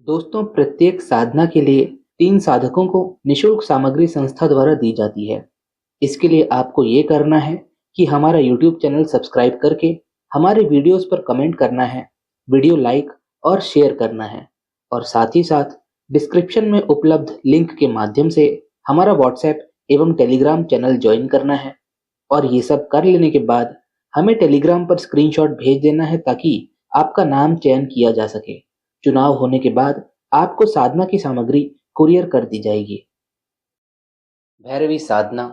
दोस्तों, प्रत्येक साधना के लिए 3 साधकों को निःशुल्क सामग्री संस्था द्वारा दी जाती है। इसके लिए आपको ये करना है कि हमारा यूट्यूब चैनल सब्सक्राइब करके हमारे वीडियोस पर कमेंट करना है, वीडियो लाइक और शेयर करना है और साथ ही साथ डिस्क्रिप्शन में उपलब्ध लिंक के माध्यम से हमारा व्हाट्सएप एवं टेलीग्राम चैनल ज्वाइन करना है। और ये सब कर लेने के बाद हमें टेलीग्राम पर स्क्रीनशॉट भेज देना है ताकि आपका नाम चयन किया जा सके। चुनाव होने के बाद आपको साधना की सामग्री कुरियर कर दी जाएगी। भैरवी साधना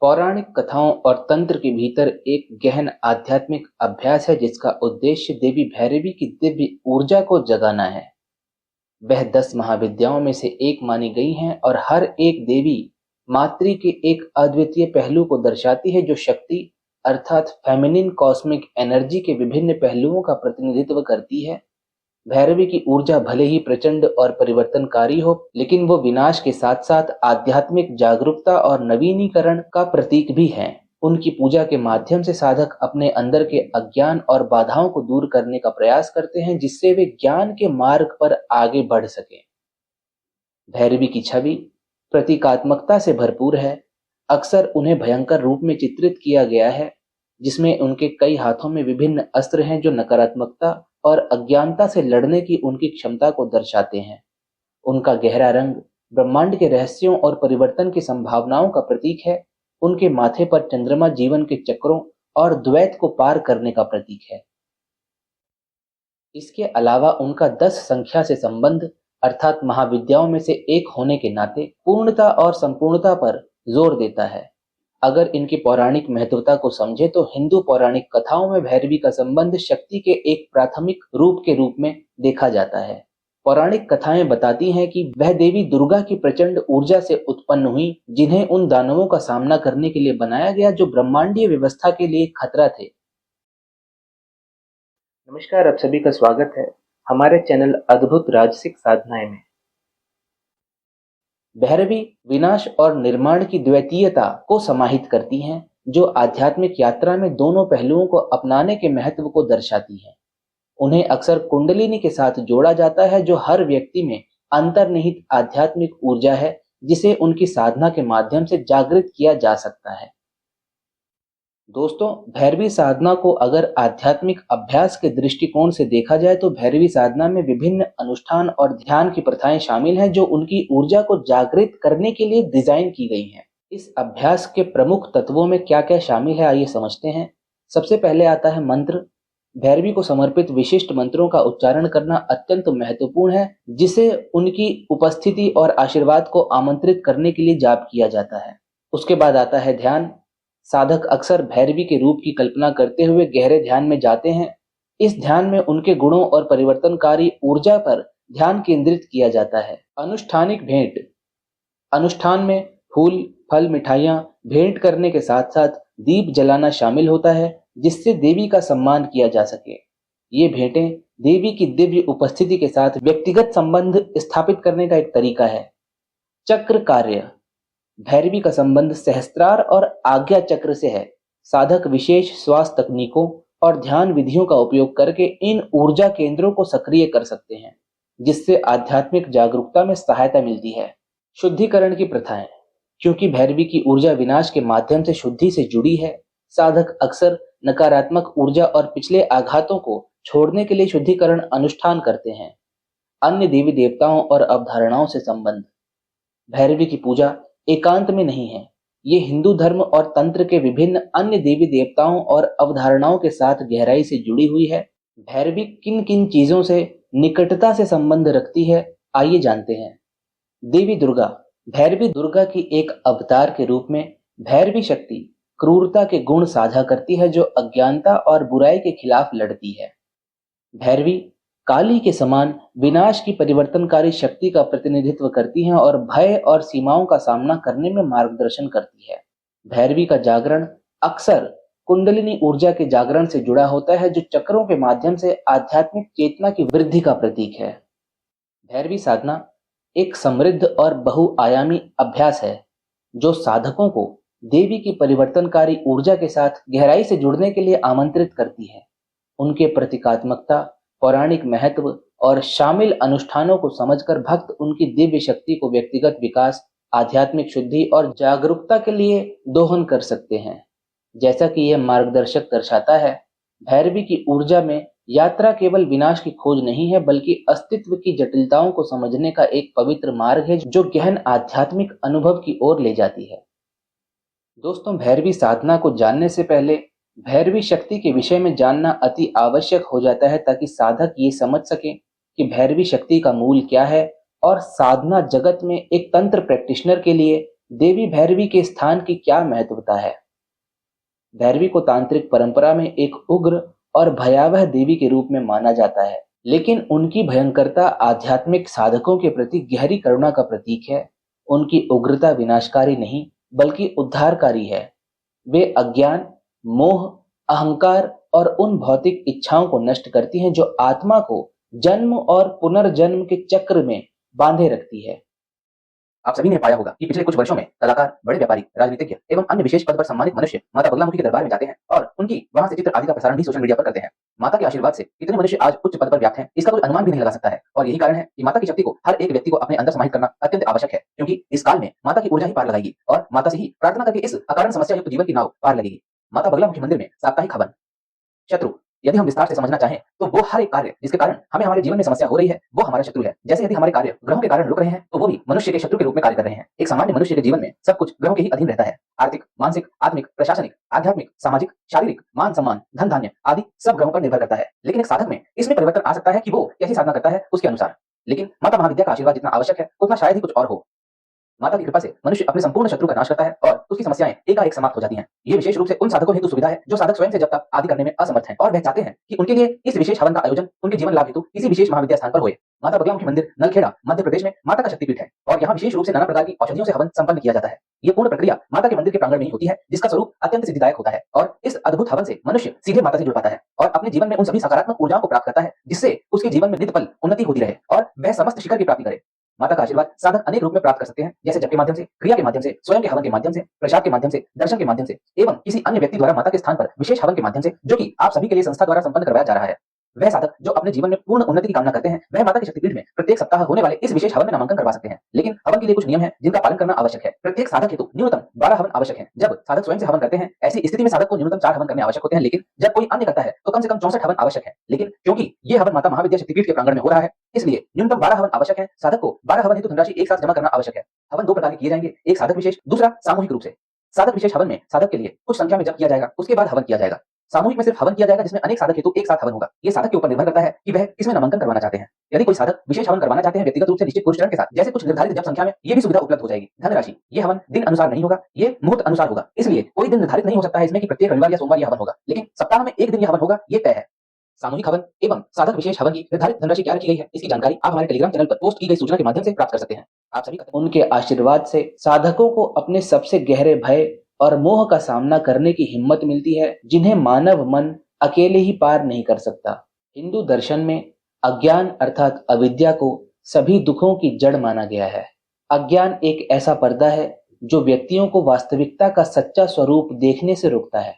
पौराणिक कथाओं और तंत्र के भीतर एक गहन आध्यात्मिक अभ्यास है जिसका उद्देश्य देवी भैरवी की दिव्य ऊर्जा को जगाना है। वह 10 महाविद्याओं में से एक मानी गई हैं और हर एक देवी मातृ के एक अद्वितीय पहलू को दर्शाती है जो शक्ति अर्थात फेमिनिन कॉस्मिक एनर्जी के विभिन्न पहलुओं का प्रतिनिधित्व करती है। भैरवी की ऊर्जा भले ही प्रचंड और परिवर्तनकारी हो, लेकिन वो विनाश के साथ साथ आध्यात्मिक जागरूकता और नवीनीकरण का प्रतीक भी है। उनकी पूजा के माध्यम से साधक अपने अंदर के अज्ञान और बाधाओं को दूर करने का प्रयास करते हैं जिससे वे ज्ञान के मार्ग पर आगे बढ़ सकें। भैरवी की छवि प्रतीकात्मकता से भरपूर है। अक्सर उन्हें भयंकर रूप में चित्रित किया गया है जिसमें उनके कई हाथों में विभिन्न अस्त्र हैं जो नकारात्मकता और अज्ञानता से लड़ने की उनकी क्षमता को दर्शाते हैं। उनका गहरा रंग ब्रह्मांड के रहस्यों और परिवर्तन की संभावनाओं का प्रतीक है। उनके माथे पर चंद्रमा जीवन के चक्रों और द्वैत को पार करने का प्रतीक है। इसके अलावा उनका 10 संख्या से संबंध अर्थात महाविद्याओं में से एक होने के नाते पूर्णता और संपूर्णता पर जोर देता है। अगर इनकी पौराणिक महत्वता को समझे तो हिंदू पौराणिक कथाओं में भैरवी का संबंध शक्ति के एक प्राथमिक रूप के रूप में देखा जाता है। पौराणिक कथाएं बताती हैं कि वह देवी दुर्गा की प्रचंड ऊर्जा से उत्पन्न हुई जिन्हें उन दानवों का सामना करने के लिए बनाया गया जो ब्रह्मांडीय व्यवस्था के लिए खतरा थे। नमस्कार, आप सभी का स्वागत है हमारे चैनल अद्भुत राजसिक साधनाएं में। भैरवी विनाश और निर्माण की द्वैतीयता को समाहित करती हैं जो आध्यात्मिक यात्रा में दोनों पहलुओं को अपनाने के महत्व को दर्शाती है। उन्हें अक्सर कुंडलिनी के साथ जोड़ा जाता है जो हर व्यक्ति में अंतर्निहित आध्यात्मिक ऊर्जा है जिसे उनकी साधना के माध्यम से जागृत किया जा सकता है। दोस्तों, भैरवी साधना को अगर आध्यात्मिक अभ्यास के दृष्टिकोण से देखा जाए तो भैरवी साधना में विभिन्न अनुष्ठान और ध्यान की प्रथाएं शामिल हैं जो उनकी ऊर्जा को जागृत करने के लिए डिजाइन की गई हैं। इस अभ्यास के प्रमुख तत्वों में क्या क्या शामिल है आइए समझते हैं। सबसे पहले आता है मंत्र। भैरवी को समर्पित विशिष्ट मंत्रों का उच्चारण करना अत्यंत महत्वपूर्ण है जिसे उनकी उपस्थिति और आशीर्वाद को आमंत्रित करने के लिए जाप किया जाता है। उसके बाद आता है ध्यान। साधक अक्सर भैरवी के रूप की कल्पना करते हुए गहरे ध्यान में जाते हैं। इस ध्यान में उनके गुणों और परिवर्तनकारी ऊर्जा पर ध्यान केंद्रित किया जाता है। अनुष्ठानिक भेंट। अनुष्ठान में फूल, फल, मिठाइयां भेंट करने के साथ साथ दीप जलाना शामिल होता है जिससे देवी का सम्मान किया जा सके। ये भेंटें देवी की दिव्य उपस्थिति के साथ व्यक्तिगत संबंध स्थापित करने का एक तरीका है। चक्र कार्य। भैरवी का संबंध सहस्त्रार और आज्ञा चक्र से है। साधक विशेष श्वास तकनीकों और ध्यान विधियों का उपयोग करके इन ऊर्जा केंद्रों को सक्रिय कर सकते हैं जिससे आध्यात्मिक जागरूकता में सहायता मिलती है। शुद्धिकरण की प्रथाएं। क्योंकि भैरवी की ऊर्जा विनाश के माध्यम से शुद्धि से जुड़ी है, साधक अक्सर नकारात्मक ऊर्जा और पिछले आघातों को छोड़ने के लिए शुद्धिकरण अनुष्ठान करते हैं। अन्य देवी देवताओं और अवधारणाओं से संबंध। भैरवी की पूजा एकांत में नहीं है। ये हिंदू धर्म और तंत्र के विभिन्न अन्य देवी देवताओं और अवधारणाओं के साथ गहराई से जुड़ी हुई है। भैरवी किन किन चीजों से निकटता से संबंध रखती है आइए जानते हैं। देवी दुर्गा। भैरवी दुर्गा की एक अवतार के रूप में भैरवी शक्ति क्रूरता के गुण साझा करती है जो अज्ञानता और बुराई के खिलाफ लड़ती है। भैरवी काली के समान विनाश की परिवर्तनकारी शक्ति का प्रतिनिधित्व करती हैं और भय और सीमाओं का सामना करने में मार्गदर्शन करती है। भैरवी का जागरण अक्सर कुंडलिनी ऊर्जा के जागरण से जुड़ा होता है जो चक्रों के माध्यम से आध्यात्मिक चेतना की वृद्धि का प्रतीक है। भैरवी साधना एक समृद्ध और बहुआयामी अभ्यास है जो साधकों को देवी की परिवर्तनकारी ऊर्जा के साथ गहराई से जुड़ने के लिए आमंत्रित करती है। उनके प्रतीकात्मकता, पौराणिक महत्व और शामिल अनुष्ठानों को समझकर भक्त उनकी दिव्य शक्ति को व्यक्तिगत विकास, आध्यात्मिक शुद्धि और जागरूकता के लिए दोहन कर सकते हैं। जैसा कि यह मार्गदर्शक दर्शाता है, भैरवी की ऊर्जा में यात्रा केवल विनाश की खोज नहीं है, बल्कि अस्तित्व की जटिलताओं को समझने का एक पवित्र मार्ग है जो गहन आध्यात्मिक अनुभव की ओर ले जाती है। दोस्तों, भैरवी साधना को जानने से पहले भैरवी शक्ति के विषय में जानना अति आवश्यक हो जाता है, ताकि साधक ये समझ सके कि भैरवी शक्ति का मूल क्या है और साधना जगत में एक तंत्र प्रैक्टिशनर के लिए देवी भैरवी के स्थान की क्या महत्वता है। भैरवी को तांत्रिक परंपरा में एक उग्र और भयावह देवी के रूप में माना जाता है, लेकिन उनकी भयंकरता आध्यात्मिक साधकों के प्रति गहरी करुणा का प्रतीक है। उनकी उग्रता विनाशकारी नहीं, बल्कि उद्धारकारी है। वे अज्ञान, मोह, अहंकार और उन भौतिक इच्छाओं को नष्ट करती हैं जो आत्मा को जन्म और पुनर्जन्म के चक्र में बांधे रखती है। आप सभी ने पाया होगा कि पिछले कुछ वर्षों में कलाकार, बड़े व्यापारी, राजनीतिज्ञ एवं अन्य विशेष पद पर सम्मानित मनुष्य माता बगलामुखी के दरबार में जाते हैं और उनकी वहां से चित्र आदि का प्रसारण भी सोशल मीडिया पर करते हैं। माता के आशीर्वाद से कितने मनुष्य आज उच्च पद पर व्याप्त हैं, इसका कोई अनुमान भी नहीं लगा सकता है। और यही कारण है कि माता की शक्ति को हर एक व्यक्ति को अपने अंदर समाहित करना अत्यंत आवश्यक है, क्योंकि इस काल में माता की ऊर्जा ही पार लगाएगी और माता से ही प्रार्थना करके इस अकारण समस्या युक्त जीवन की नाव पार लगेगी। माता बगलामुखी मंदिर में साप्ताहिक हवन। शत्रु, यदि हम विस्तार से समझना चाहें तो वो हर एक कार्य जिसके कारण हमें हमारे जीवन में समस्या हो रही है, वो हमारा शत्रु है। जैसे यदि हमारे कार्य ग्रहों के कारण रुक रहे हैं, तो वो भी मनुष्य के शत्रु के रूप में कार्य कर रहे हैं। एक सामान्य मनुष्य के जीवन में सब कुछ ग्रहों के ही अधीन रहता है। आर्थिक, मानसिक, आत्मिक, प्रशासनिक, आध्यात्मिक, सामाजिक, शारीरिक, मान सम्मान, धन धान्य आदि सब ग्रहों पर निर्भर करता है। लेकिन एक साधक में इसमें परिवर्तन आ सकता है कि वो कैसी साधना करता है उसके अनुसार। लेकिन माता महाविद्या का आशीर्वाद जितना आवश्यक है, उतना शायद ही कुछ और हो। माता की कृपा से मनुष्य अपने संपूर्ण शत्रु का नाश करता है और उसकी समस्याएं एकाएक समाप्त हो जाती हैं। ये विशेष रूप से उन साधकों हेतु सुविधा है जो साधक स्वयं से जब तक आदि करने में असमर्थ हैं और वह चाहते हैं कि उनके लिए इस विशेष हवन का आयोजन उनके जीवन लाभ हेतु किसी विशेष महाविद्या स्थान पर होए। माता बगलामुखी मंदिर, नलखेड़ा, मध्य प्रदेश में माता का शक्तिपीठ है और यहाँ विशेष रूप से नाना प्रकार की औषधियों से हवन संपन्न किया जाता है। ये पूर्ण प्रक्रिया माता के मंदिर के प्रांगण में ही होती है, जिसका स्वरूप अत्यंत सिद्धिदायक होता है और इस अद्भुत हवन से मनुष्य सीधे माता से जुड़ पाता है और अपने जीवन में उन सभी सकारात्मक ऊर्जाओं को प्राप्त करता है, जिससे उसके जीवन में नित्य पल उन्नति होती रहे और वह समस्त शिखर की प्राप्ति करे। माता का आशीर्वाद साधक अनेक रूप में प्राप्त कर सकते हैं, जैसे जप के माध्यम से, क्रिया के माध्यम से, स्वयं के हवन के माध्यम से, प्रसाद के माध्यम से, दर्शन के माध्यम से एवं किसी अन्य व्यक्ति द्वारा माता के स्थान पर विशेष हवन के माध्यम से, जो कि आप सभी के लिए संस्था द्वारा संपन्न करवाया जा रहा है। वह साधक जो अपने जीवन में पूर्ण उन्नति की कामना करते हैं, वह माता के शक्तिपीठ में प्रत्येक सप्ताह होने वाले इस विशेष हवन में नामांकन करवा सकते हैं। लेकिन हवन के लिए कुछ नियम हैं जिनका पालन करना आवश्यक है। प्रत्येक साधक हेतु न्यूनतम 12 हवन आवश्यक है। जब साधक स्वयं से हवन करते हैं, ऐसी स्थिति में साधक को न्यूनतम 4 हवन करने आवश्यक होते हैं, लेकिन जब कोई अन्य करता है तो कम से कम 64 हवन आवश्यक है। लेकिन क्योंकि ये हवन माता महाविद्या शक्तिपीठ के प्रांगण में हो रहा है, इसलिए न्यूनतम 12 हवन आवश्यक है। साधक को 12 हवन हेतु धनराशि एक साथ जमा करना आवश्यक है। हवन दो प्रकार के किए जाएंगे, एक साधक विशेष, दूसरा सामूहिक रूप से। साधक विशेष हवन में साधक के लिए कुछ संख्या में जप किया जाएगा, उसके बाद हवन किया जाएगा। सामूहिक में सिर्फ हवन किया जाएगा, जिसमें अनेक साधक हेतु एक साथ हवन होगा। ये साधक के ऊपर निर्भर करता है कि वह किसमें नामांकन करवाना चाहते हैं। यदि कोई साधक विशेष हवन करवाना चाहते हैं व्यक्तिगत रूप से निश्चित पुरुष चरण के साथ, जैसे कुछ निर्धारित जप संख्या में, ये भी सुविधा उपलब्ध हो जाएगी। धनराशि, ये हवन दिन अनुसार नहीं होगा, ये मुहूर्त अनुसार होगा, इसलिए कोई दिन निर्धारित नहीं हो सकता है इसमें कि प्रत्येक रविवार या सोमवार यह हवन होगा, लेकिन सप्ताह में एक दिन यह हवन होगा, ये तय है। सामूहिक हवन एवं साधक विशेष हवन की निर्धारित धनराशि क्या रखी गई है, इसकी जानकारी आप हमारे टेलीग्राम चैनल पर पोस्ट की गई सूचना के माध्यम से प्राप्त कर सकते हैं। आप सभी उनके आशीर्वाद से साधकों को अपने सबसे गहरे भय और मोह का सामना करने की हिम्मत मिलती है, जिन्हें मानव मन अकेले ही पार नहीं कर सकता। हिंदू दर्शन में अज्ञान अर्थात अविद्या को सभी दुखों की जड़ माना गया है। अज्ञान एक ऐसा पर्दा है जो व्यक्तियों को वास्तविकता का सच्चा स्वरूप देखने से रोकता है।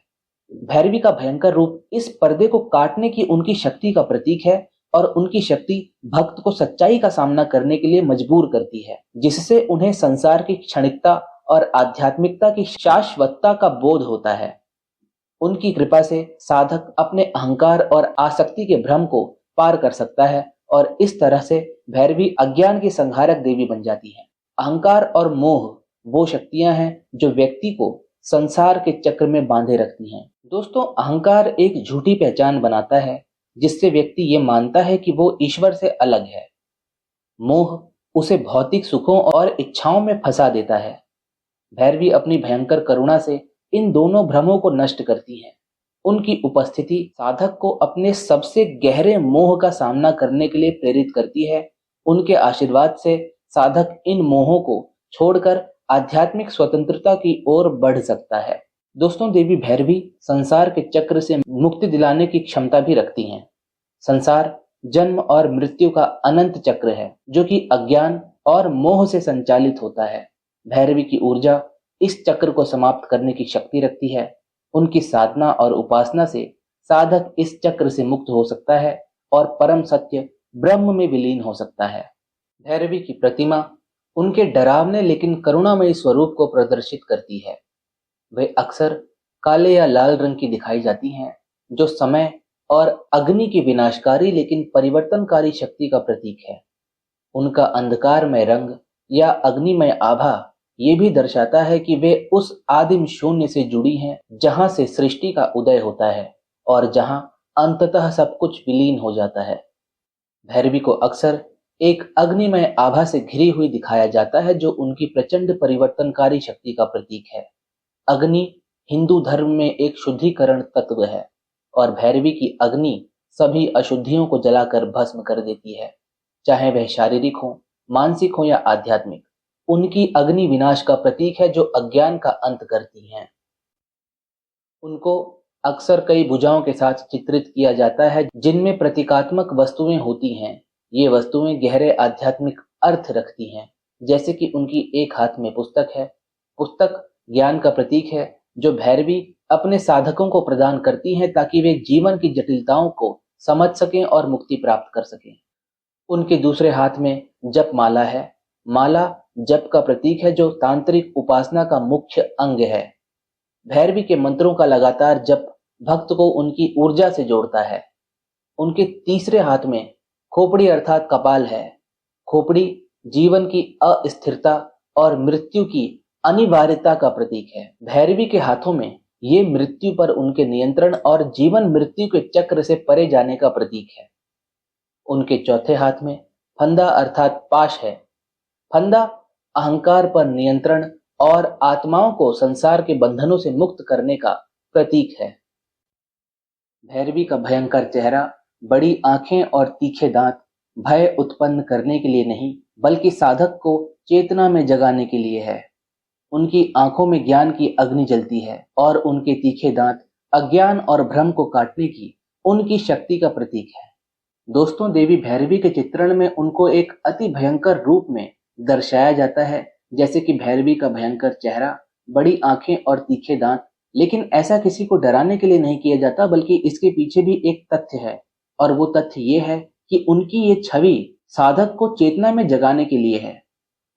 भैरवी का भयंकर रूप इस पर्दे को काटने की उनकी शक्ति का प्रतीक है और उनकी शक्ति भक्त को सच्चाई का सामना करने के लिए मजबूर करती है, जिससे उन्हें संसार की क्षणिकता और आध्यात्मिकता की शाश्वतता का बोध होता है। उनकी कृपा से साधक अपने अहंकार और आसक्ति के भ्रम को पार कर सकता है और इस तरह से भैरवी अज्ञान की संहारक देवी बन जाती है। अहंकार और मोह वो शक्तियां हैं जो व्यक्ति को संसार के चक्र में बांधे रखती हैं। दोस्तों, अहंकार एक झूठी पहचान बनाता है जिससे व्यक्ति ये मानता है कि वो ईश्वर से अलग है। मोह उसे भौतिक सुखों और इच्छाओं में फंसा देता है। भैरवी अपनी भयंकर करुणा से इन दोनों भ्रमों को नष्ट करती है। उनकी उपस्थिति साधक को अपने सबसे गहरे मोह का सामना करने के लिए प्रेरित करती है। उनके आशीर्वाद से साधक इन मोहों को छोड़कर आध्यात्मिक स्वतंत्रता की ओर बढ़ सकता है। दोस्तों, देवी भैरवी संसार के चक्र से मुक्ति दिलाने की क्षमता भी रखती हैं। संसार जन्म और मृत्यु का अनंत चक्र है जो कि अज्ञान और मोह से संचालित होता है। भैरवी की ऊर्जा इस चक्र को समाप्त करने की शक्ति रखती है। उनकी साधना और उपासना से साधक इस चक्र से मुक्त हो सकता है और परम सत्य ब्रह्म में विलीन हो सकता है। भैरवी की प्रतिमा उनके डरावने लेकिन करुणामयी स्वरूप को प्रदर्शित करती है। वे अक्सर काले या लाल रंग की दिखाई जाती हैं, जो समय और अग्नि की विनाशकारी लेकिन परिवर्तनकारी शक्ति का प्रतीक है। उनका अंधकारमय रंग या अग्निमय आभा ये भी दर्शाता है कि वे उस आदिम शून्य से जुड़ी हैं, जहां से सृष्टि का उदय होता है और जहां अंततः सब कुछ विलीन हो जाता है। भैरवी को अक्सर एक अग्निमय आभा से घिरी हुई दिखाया जाता है, जो उनकी प्रचंड परिवर्तनकारी शक्ति का प्रतीक है। अग्नि हिंदू धर्म में एक शुद्धिकरण तत्व है और भैरवी की अग्नि सभी अशुद्धियों को जलाकर भस्म कर देती है, चाहे वह शारीरिक हो, मानसिक हो या आध्यात्मिक। उनकी अग्नि विनाश का प्रतीक है, जो अज्ञान का अंत करती है। उनको अक्सर कई भुजाओं के साथ चित्रित किया जाता है, जिनमें प्रतीकात्मक वस्तुएं होती हैं। ये वस्तुएं गहरे आध्यात्मिक अर्थ रखती हैं, जैसे कि उनकी एक हाथ में पुस्तक है। पुस्तक ज्ञान का प्रतीक है, जो भैरवी अपने साधकों को प्रदान करती हैं ताकि वे जीवन की जटिलताओं को समझ सकें और मुक्ति प्राप्त कर सकें। उनके दूसरे हाथ में जप माला है। माला जप का प्रतीक है, जो तांत्रिक उपासना का मुख्य अंग है। भैरवी के मंत्रों का लगातार जप भक्त को उनकी ऊर्जा से जोड़ता है। उनके तीसरे हाथ में खोपड़ी अर्थात कपाल है। खोपड़ी जीवन की अस्थिरता और मृत्यु की अनिवार्यता का प्रतीक है। भैरवी के हाथों में ये मृत्यु पर उनके नियंत्रण और जीवन मृत्यु के चक्र से परे जाने का प्रतीक है। उनके चौथे हाथ में फंदा अर्थात पाश है। फंदा अहंकार पर नियंत्रण और आत्माओं को संसार के बंधनों से मुक्त करने का प्रतीक है। भैरवी का भयंकर चेहरा, बड़ी आंखें और तीखे दांत भय उत्पन्न करने के लिए नहीं, बल्कि साधक को चेतना में जगाने के लिए है। उनकी आंखों में ज्ञान की अग्नि जलती है और उनके तीखे दांत अज्ञान और भ्रम को काटने की उनकी शक्ति का प्रतीक है। दोस्तों, देवी भैरवी के चित्रण में उनको एक अति भयंकर रूप में दर्शाया जाता है, जैसे कि भैरवी का भयंकर चेहरा, बड़ी आंखें और तीखे दांत। लेकिन ऐसा किसी को डराने के लिए नहीं किया जाता, बल्कि इसके पीछे भी एक तथ्य है, और वो तथ्य ये है कि उनकी ये छवि साधक को चेतना में जगाने के लिए है।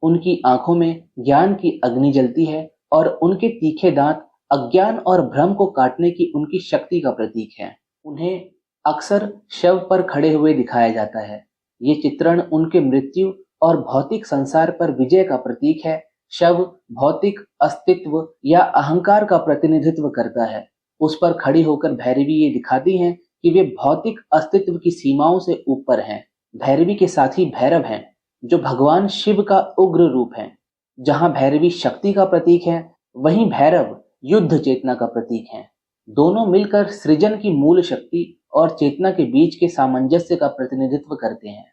उनकी आंखों में ज्ञान की अग्नि जलती है और उनके तीखे दांत अज्ञान और भ्रम को काटने की उनकी शक्ति का प्रतीक है। उन्हें अक्सर शव पर खड़े हुए दिखाया जाता है। ये चित्रण उनके मृत्यु और भौतिक संसार पर विजय का प्रतीक है। शव भौतिक अस्तित्व या अहंकार का प्रतिनिधित्व करता है। उस पर खड़ी होकर भैरवी ये दिखाती हैं कि वे भौतिक अस्तित्व की सीमाओं से ऊपर हैं। भैरवी के साथी भैरव हैं, जो भगवान शिव का उग्र रूप है। जहां भैरवी शक्ति का प्रतीक है, वहीं भैरव युद्ध चेतना का प्रतीक है। दोनों मिलकर सृजन की मूल शक्ति और चेतना के बीच के सामंजस्य का प्रतिनिधित्व करते हैं।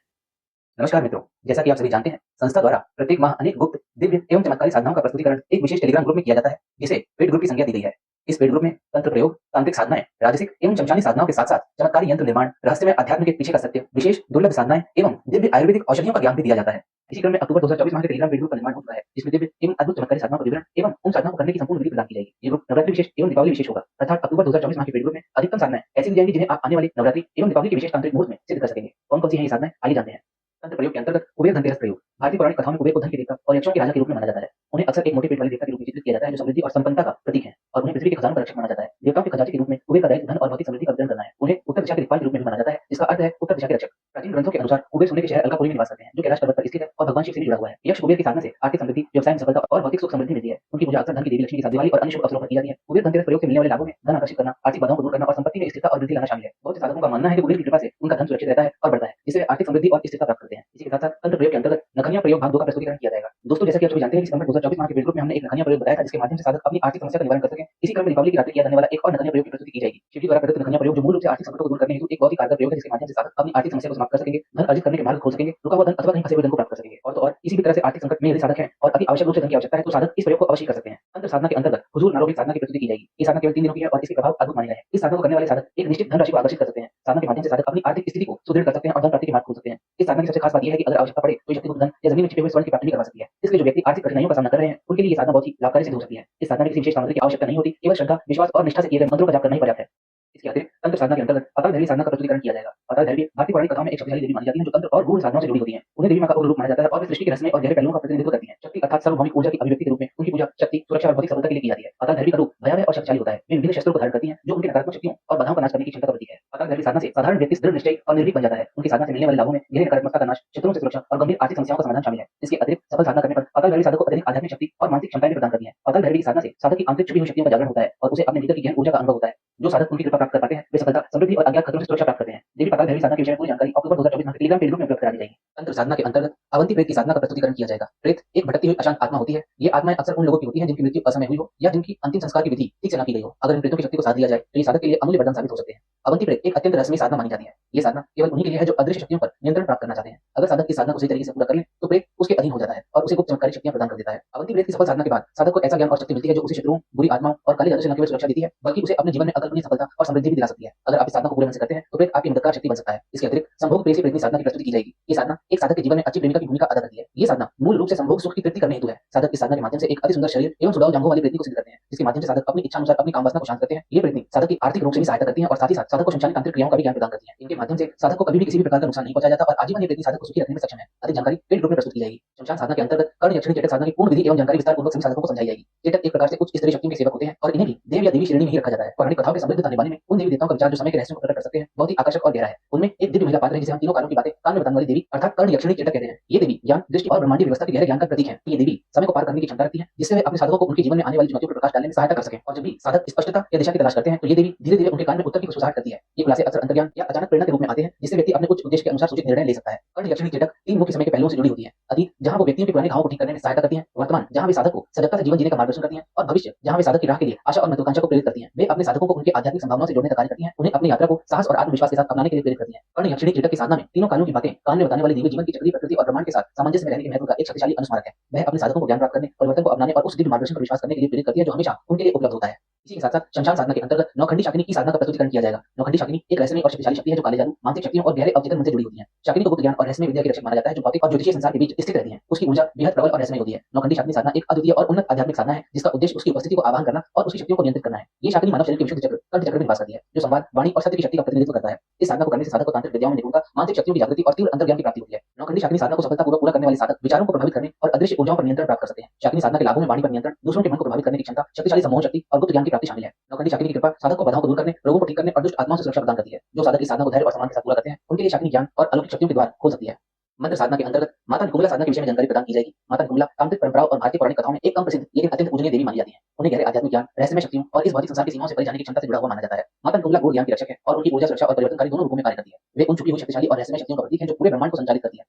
नमस्कार मित्रों, जैसा कि आप सभी जानते हैं, संस्था द्वारा प्रत्येक माह अनेक गुप्त, दिव्य एवं चमत्कारी साधनाओं का प्रस्तुतिकरण एक विशेष टेलीग्राम ग्रुप में किया जाता है, जिसे पेड ग्रुप की संज्ञा दी गई है। इस पेड ग्रुप में तंत्र प्रयोग, तांत्रिक साधनाएं, राजसिक एवं शमशानी साधनाओं के साथ साथ चमत्कारी यंत्र निर्माण, रहस्यमय अध्यात्म के पीछे का सत्य, विशेष दुर्लभ साधनाएं एवं दिव्य आयुर्वेदिक औषधियों का ज्ञान भी दिया जाता है। इसी क्रम में अक्टूबर 2024 माह के टेलीग्राम पेड ग्रुप का निर्माण हो चुका है, जिसमें दिव्य एवं अद्भुत चमत्कारी साधनाओं का विवरण एवं उन साधनाओं को करने की संपूर्ण विधि प्रदान की जाएगी। ये ग्रुप नवरात्रि विशेष एवं दीपावली विशेष होगा, अर्थात अक्टूबर 2024 माह के पेड ग्रुप में अधिकतम साधनाएं ऐसी दी जाएंगी जिन्हें आप आने वाली नवरात्रि एवं दीपावली के विशेष तांत्रिक मुहूर्त में सिद्ध कर सकेंगे। कौन कौन सी हैं ये साधनाएं, आइए जानते हैं। तंत्र प्रयोग के अंतर्गत कुबेर धनतेरस प्रयोग। भारतीय पौराणिक कथाओं में कुबेर को धन के देवता और यक्षों के राजा के रूप में माना जाता है। उन्हें अक्सर एक मोटे पेट वाले देवता के रूप में चित्रित किया जाता है, जो समृद्धि और संपन्नता का प्रतीक है और उन्हें पृथ्वी के खजानों का रक्षक माना जाता है। देवताओं के खजांची के रूप में कुबेर का दायित्व धन और भौतिक समृद्धि का वितरण करना है। उन्हें उत्तर दिशा के दिक्पाल के रूप में भी माना जाता है, जिसका अर्थ है उत्तर दिशा के रक्षक। प्राचीन ग्रंथों के अनुसार कुबेर सोने के शहर अलकापुरी में निवास करते हैं, जो कैलाश पर्वत पर स्थित है और भगवान शिव से भी जुड़ा हुआ है। यक्ष कुबेर की साधना से आर्थिक समृद्धि, व्यवसाय में सफलता और भौतिक सुख समृद्धि मिलती है। उनकी पूजा अक्सर धन की देवी लक्ष्मी के साथ दिवाली और अन्य शुभ अवसरों पर की जाती है। कुबेर धनतेरस प्रयोग से मिलने वाले लाभों में धन आकर्षित करना, आर्थिक बाधाओं को दूर करना और संपत्ति में स्थिरता और वृद्धि लाना शामिल है। बहुत से साधकों का मानना है कि कुबेर की कृपा से उनका धन सुरक्षित रहता है और बढ़ता है, जिससे आर्थिक समृद्धि और स्थिरता प्राप्त करते हैं। इसी के साथ साथ तंत्र प्रयोग के अंतर्गत नखनिया प्रयोग भाग 2 का प्रस्तुतिकरण किया जाएगा। दोस्तों, जैसा कि आप सभी जानते हैं कि सितंबर 2024 माह के पेड ग्रुप में हमने एक नखनिया प्रयोग बताया था, जिसके माध्यम से साधक अपनी आर्थिक समस्या का निवारण कर सकें। इसी क्रम में दीपावली की रात्रि किया जाने वाला एक और नखनिया प्रयोग की प्रस्तुति की जाएगी। शिव जी द्वारा प्रदत्त नखनिया प्रयोग, जो मूल रूप से आर्थिक संकटों को दूर करने हेतु एक बहुत ही कारगर प्रयोग है, जिसके माध्यम से साधक अपनी आर्थिक समस्या को समाप्त कर सकेंगे, धन अर्जित करने के मार्ग खोल सकेंगे, रुका हुआ धन अथवा कहीं फंसे हुए धन को प्राप्त कर सकेंगे। और तो और किसी भी तरह से आर्थिक संकट में यदि साधक है और अति आवश्यक रूप से धन की आवश्यकता है, तो साधक इस प्रयोग को अवश्य कर सकते हैं। तंत्र साधना के अंतर्गत हुजूर नारोगिक साधना की प्रस्तुति की जाएगी। ये साधना केवल 3 दिनों की है और इसके प्रभाव अद्भुत माने गए हैं। इस साधना को करने वाले साधक एक निश्चित धनराशि को आकर्षित कर सकते हैं। साधना के माध्यम से साधक अपनी आर्थिक स्थिति को सुदृढ़ कर सकते हैं और धन प्राप्ति के मार्ग खोल सकते हैं। इस साधना की सबसे खास बात यह है कि अगर आवश्यकता पड़े तो शक्तिपूर्ण धन या जमीन में छिपे हुए स्वर्ण की प्राप्ति भी करवा सकती है। इसलिए जो व्यक्ति आर्थिक कठिनाइयों का सामना कर रहे हैं, उनके लिए ये साधना बहुत ही लाभकारी सिद्ध हो सकती है। इस साधना में किसी विशेष सामग्री की आवश्यकता नहीं होती, केवल श्रद्धा, विश्वास और निष्ठा से किए गए मंत्रों का जाप करना ही पर्याप्त है। इसके अतिरिक्त तंत्र साधना के अंतर्गत पाताल भैरवी साधना का प्रस्तुतिकरण किया जाएगा। पाताल भैरवी भारतीय पौराणिक कथाओं में एक शक्तिशाली देवी मानी जाती है जो तंत्र और गूढ़ साधनाओं से जुड़ी होती है। उन्हें देवी मां का उग्र रूप माना जाता है और वे सृष्टि के रहस्यमय और गहरे पहलुओं का प्रतिनिधित्व करती है। शक्ति अर्थात सार्वभौमिक ऊर्जा की अभिव्यक्ति के रूप में उनकी पूजा शक्ति, सुरक्षा और भौतिक सफलता के लिए की जाती है। पाताल भैरवी का रूप भयावह और शक्तिशाली होता है। वे विभिन्न शस्त्रों को धारण करती हैं जो उनके नकारात्मक शक्तियों और बाधाओं का नाश करने की क्षमता का प्रतीक है। पाताल भैरवी साधना से साधारण व्यक्ति दृढ़ निश्चयी और निर्भीक बन जाता है। उनकी साधना से मिलने वाले लाभों में गहरी नकारात्मकता का नाश, शत्रुओं से सुरक्षा और गंभीर आर्थिक समस्याओं का समाधान शामिल है। इसके अतिरिक्त सफल साधना करने पर पाताल भैरवी साधक को अत्यधिक आध्यात्मिक शक्ति और मानसिक क्षमताएं भी प्रदान करती है। पाताल भैरवी की साधना से साधक की आंतरिक छुपी हुई शक्तियों का जागरण होता है और उसे अपने भीतर की गहन ऊर्जा का अनुभव होता है। जो साधक उनकी कृपा प्राप्त कर पाते हैं वे सफलता, समृद्धि और अज्ञात खतरों से सुरक्षा प्राप्त करते हैं। देवी पाताल भैरवी साधना के विषय में पूरी जानकारी अक्टूबर 2024 में टेलीग्राम पेज ग्रुप में उपलब्ध करा दी जाएगी। तंत्र साधना के अंतर्गत अवंती प्रेत की साधना का प्रस्तुतिकरण किया जाएगा। प्रेत एक भटकती हुई अशांत आत्मा होती है। ये आत्माएं अक्सर उन लोगों की होती हैं जिनकी मृत्यु असमय हुई हो या जिनकी अंतिम संस्कार की विधि ठीक से न की गई हो। अगर इन प्रेतों की शक्ति को साध लिया जाए तो ये साधक के लिए अमूल्य वरदान साबित हो सकते हैं। अवंती प्रेत एक अत्यंत रहस्यमयी साधना मानी जाती है। ये साधना केवल उन्हीं के लिए है जो अदृश्य शक्तियों पर नियंत्रण प्राप्त करना चाहते हैं। अगर साधक इस साधना को सही तरीके से पूरा कर ले तो प्रेत उसके अधीन हो जाता है और उसे गुप्त चमत्कारी शक्तियां प्रदान कर देता है। अवंती प्रेत की सफल साधना के बाद साधक को ऐसा ज्ञान और शक्ति मिलती है जो उसे शत्रुओं, बुरी आत्माओं और काली जादू से न केवल सुरक्षा देती है बल्कि उसे अपने जीवन में अकल्पनीय सफलता और समृद्धि भी दिला सकती है। अगर आप इस साधना को पूरे मन से करते हैं तो प्रेत आपकी मददगार शक्ति बन सकता है। इसके अतिरिक्त संभोग प्रेयसी प्रेतनी साधना की प्रस्तुति की जाएगी। ये साधना एक साधक के जीवन में अच्छी प्रेमिका की भूमिका अदा करती है। ये साधना मूल रूप से संभोग सुख की तृप्ति करने हेतु है। साधक इस साधना के माध्यम से एक अति सुंदर शरीर एवं सुडौल जांघों वाली प्रेतनी को सिद्ध करते हैं जिसके माध्यम से साधक अपनी इच्छा अनुसार अपनी कामवासना को शांत करते हैं। ये प्रेतनी साधक की आर्थिक रूप से भी सहायता करती है और साथ ही साथ साधक को शमशानी तांत्रिक क्रियाओं का भी ज्ञान प्रदान करती है। इनके माध्यम से साधक को कभी भी किसी भी प्रकार का नुकसान नहीं पहुंचाया जाता और आजीवन ये प्रेतनी साधक को सुखी रखने में सक्षम है। अधिक जानकारी पेड ग्रुप में प्रस्तुत की जाएगी। शमशान साधना के अंतर्गत कर्ण यक्षिणी चेटक साधना की पूर्ण विधि एवं जानकारी विस्तार पूर्वक सभी साधकों को समझाई जाएगी। चेटक एक प्रकार से उच्च स्तरीय शक्तियों के सेवक होते हैं और इन्हें भी देव या देवी श्रेणी में ही रखा जाता है। पौराणिक कथाओं के समृद्ध निभाने में उन देवी देवताओं का विचार जो समय के रहस्यों को प्रकट कर सकते हैं बहुत ही आकर्षक और गहरा है। उनमें एक दिव्य महिला पात्र है जिसे हम तीनों कालों की बातें कान में बताने वाली देवी अर्थात कर्ण यक्षिणी चेटक कहते हैं। ये देवी ज्ञान, दृष्टि और ब्रह्मांडीय व्यवस्था के गहरे ज्ञान का प्रतीक है। ये देवी समय को पार करने की क्षमता रखती है जिससे वे अपने साधकों को उनके जीवन में आने वाली चुनौतियों पर प्रकाश डालने में सहायता कर सकें। और जब भी साधक स्पष्टता या दिशा की तलाश करते हैं तो ये देवी धीरे धीरे उनके कान में उत्तर की खुशबुसाहट करती है। ये खुलासे अक्सर अंतर्ज्ञान या अचानक प्रेरणा के रूप में आते हैं जिससे व्यक्ति अपने उच्च उद्देश्य के अनुसार सूचित निर्णय ले सकता है। कर्ण यक्षिणी चेटक तीन मुख्य समय के पहलुओं से जुड़ी होती है। अतीत जहां वो व्यक्तियों के पुराने घावों को ठीक करने में सहायता करती है, वर्तमान जहां वे साधक को सजगता से जीवन जीने का मार्गदर्शन करती है और भविष्य जहां वे साधक की राह के लिए आशा और महत्वाकांक्षा को प्रेरित करती है। वे अपने साधकों को उनकी आध्यात्मिक संभावनाओं से जोड़ने का कार्य करती है, उन्हें अपनी यात्रा को साहस और आत्मविश्वास के साथ अपनाने के लिए प्रेरित करती है। कर्ण यक्षिणी चेटक की साधना में तीनों कालों की बातें कान में बताने वाली देवी जीवन की चक्रीय प्रकृति और ब्रह्मांड के साथ सामंजस्य में रहने के महत्व का एक शक्तिशाली अनुस्मारक है। वह अपने साधकों को ज्ञान प्राप्त करने, परिवर्तन को अपनाने और उस दिव्य मार्गदर्शन पर विश्वास करने के लिए प्रेरित करती है जो हमेशा उनके लिए उपलब्ध होता है। इसी के साथ साथ शमशान साधना के अंतर्गत नौखंडी शाकिनी की साधना का प्रस्तुतिकरण किया जाएगा। नौखंडी शाकिनी एक रहस्यमयी और शक्तिशाली शक्ति है जो काले जादू, मानसिक शक्तियों और गहरे अवचेतन मन से जुड़ी होती है। शाकिनी को गुप्त ज्ञान और रहस्यमय विद्या की रक्षक माना जाता है जो भौतिक और ज्योतिषीय संसार के बीच स्थित रहती है। उसकी ऊर्जा बेहद प्रबल और रहस्यमय होती है। नौखंडी शाकिनी साधना एक अद्वितीय और उन्नत आध्यात्मिक साधना है जिसका उद्देश्य उसकी उपस्थिति को आवाहन करना और उसकी शक्तियों को नियंत्रित करना है। ये शाकिनी मानव शरीर के विशुद्ध चक्र कंठ चक्र में निवास करती है जो संवाद, वाणी और सत्य की शक्ति का प्रतिनिधित्व करता है। इस साधना को करने से साधक को तांत्रिक विद्याओं में निपुणता, मानसिक शक्तियों की जागृति और तीव्र अंतर्ज्ञान की प्राप्ति होती है। नौखंडी शाकिनी साधना को सफलतापूर्वक पूरा करने वाले साधक विचारों को प्रभावित करने और अदृश्य ऊर्जाओं पर नियंत्रण प्राप्त कर सकते हैं। शाकिनी साधना के लाभों में वाणी पर नियंत्रण, दूसरों के मन को प्रभावित करने की क्षमता, शक्तिशाली सम्मोहन शक्ति और गुप्त ज्ञान की प्राप्ति शामिल है। नौखंडी शाकिनी की कृपा साधक को बाधाओं को दूर करने, रोगों को ठीक करने और दुष्ट आत्माओं से सुरक्षा प्रदान करती है। जो साधक इस साधना को धैर्य और सम्मान के साथ पूरा करते हैं उनके लिए शाकिनी ज्ञान और अलौकिक शक्तियों के द्वार खोल सकती है। मंत्र साधना के अंतर्गत माता निकुंभला साधना के विषय में जानकारी प्रदान की जाएगी। माता निकुंभला तांत्रिक परंपराओं और भारतीय पौराणिक कथाओं में एक कम प्रसिद्ध लेकिन अत्यंत पूजनीय देवी मानी जाती है। उन्हें गहरे आध्यात्मिक ज्ञान, रहस्यमय शक्तियों और इस भौतिक संसार की सीमाओं से परे जाने की क्षमता से जुड़ा हुआ माना जाता है। माता निकुंभला गूढ़ ज्ञान की रक्षक है और उनकी ऊर्जा, सुरक्षा और परिवर्तनकारी दोनों रूपों में कार्य करती है। वे उन छुपी हुई शक्तिशाली और रहस्यमय शक्तियों का प्रतीक है जो पूरे ब्रह्मांड को संचालित करती है।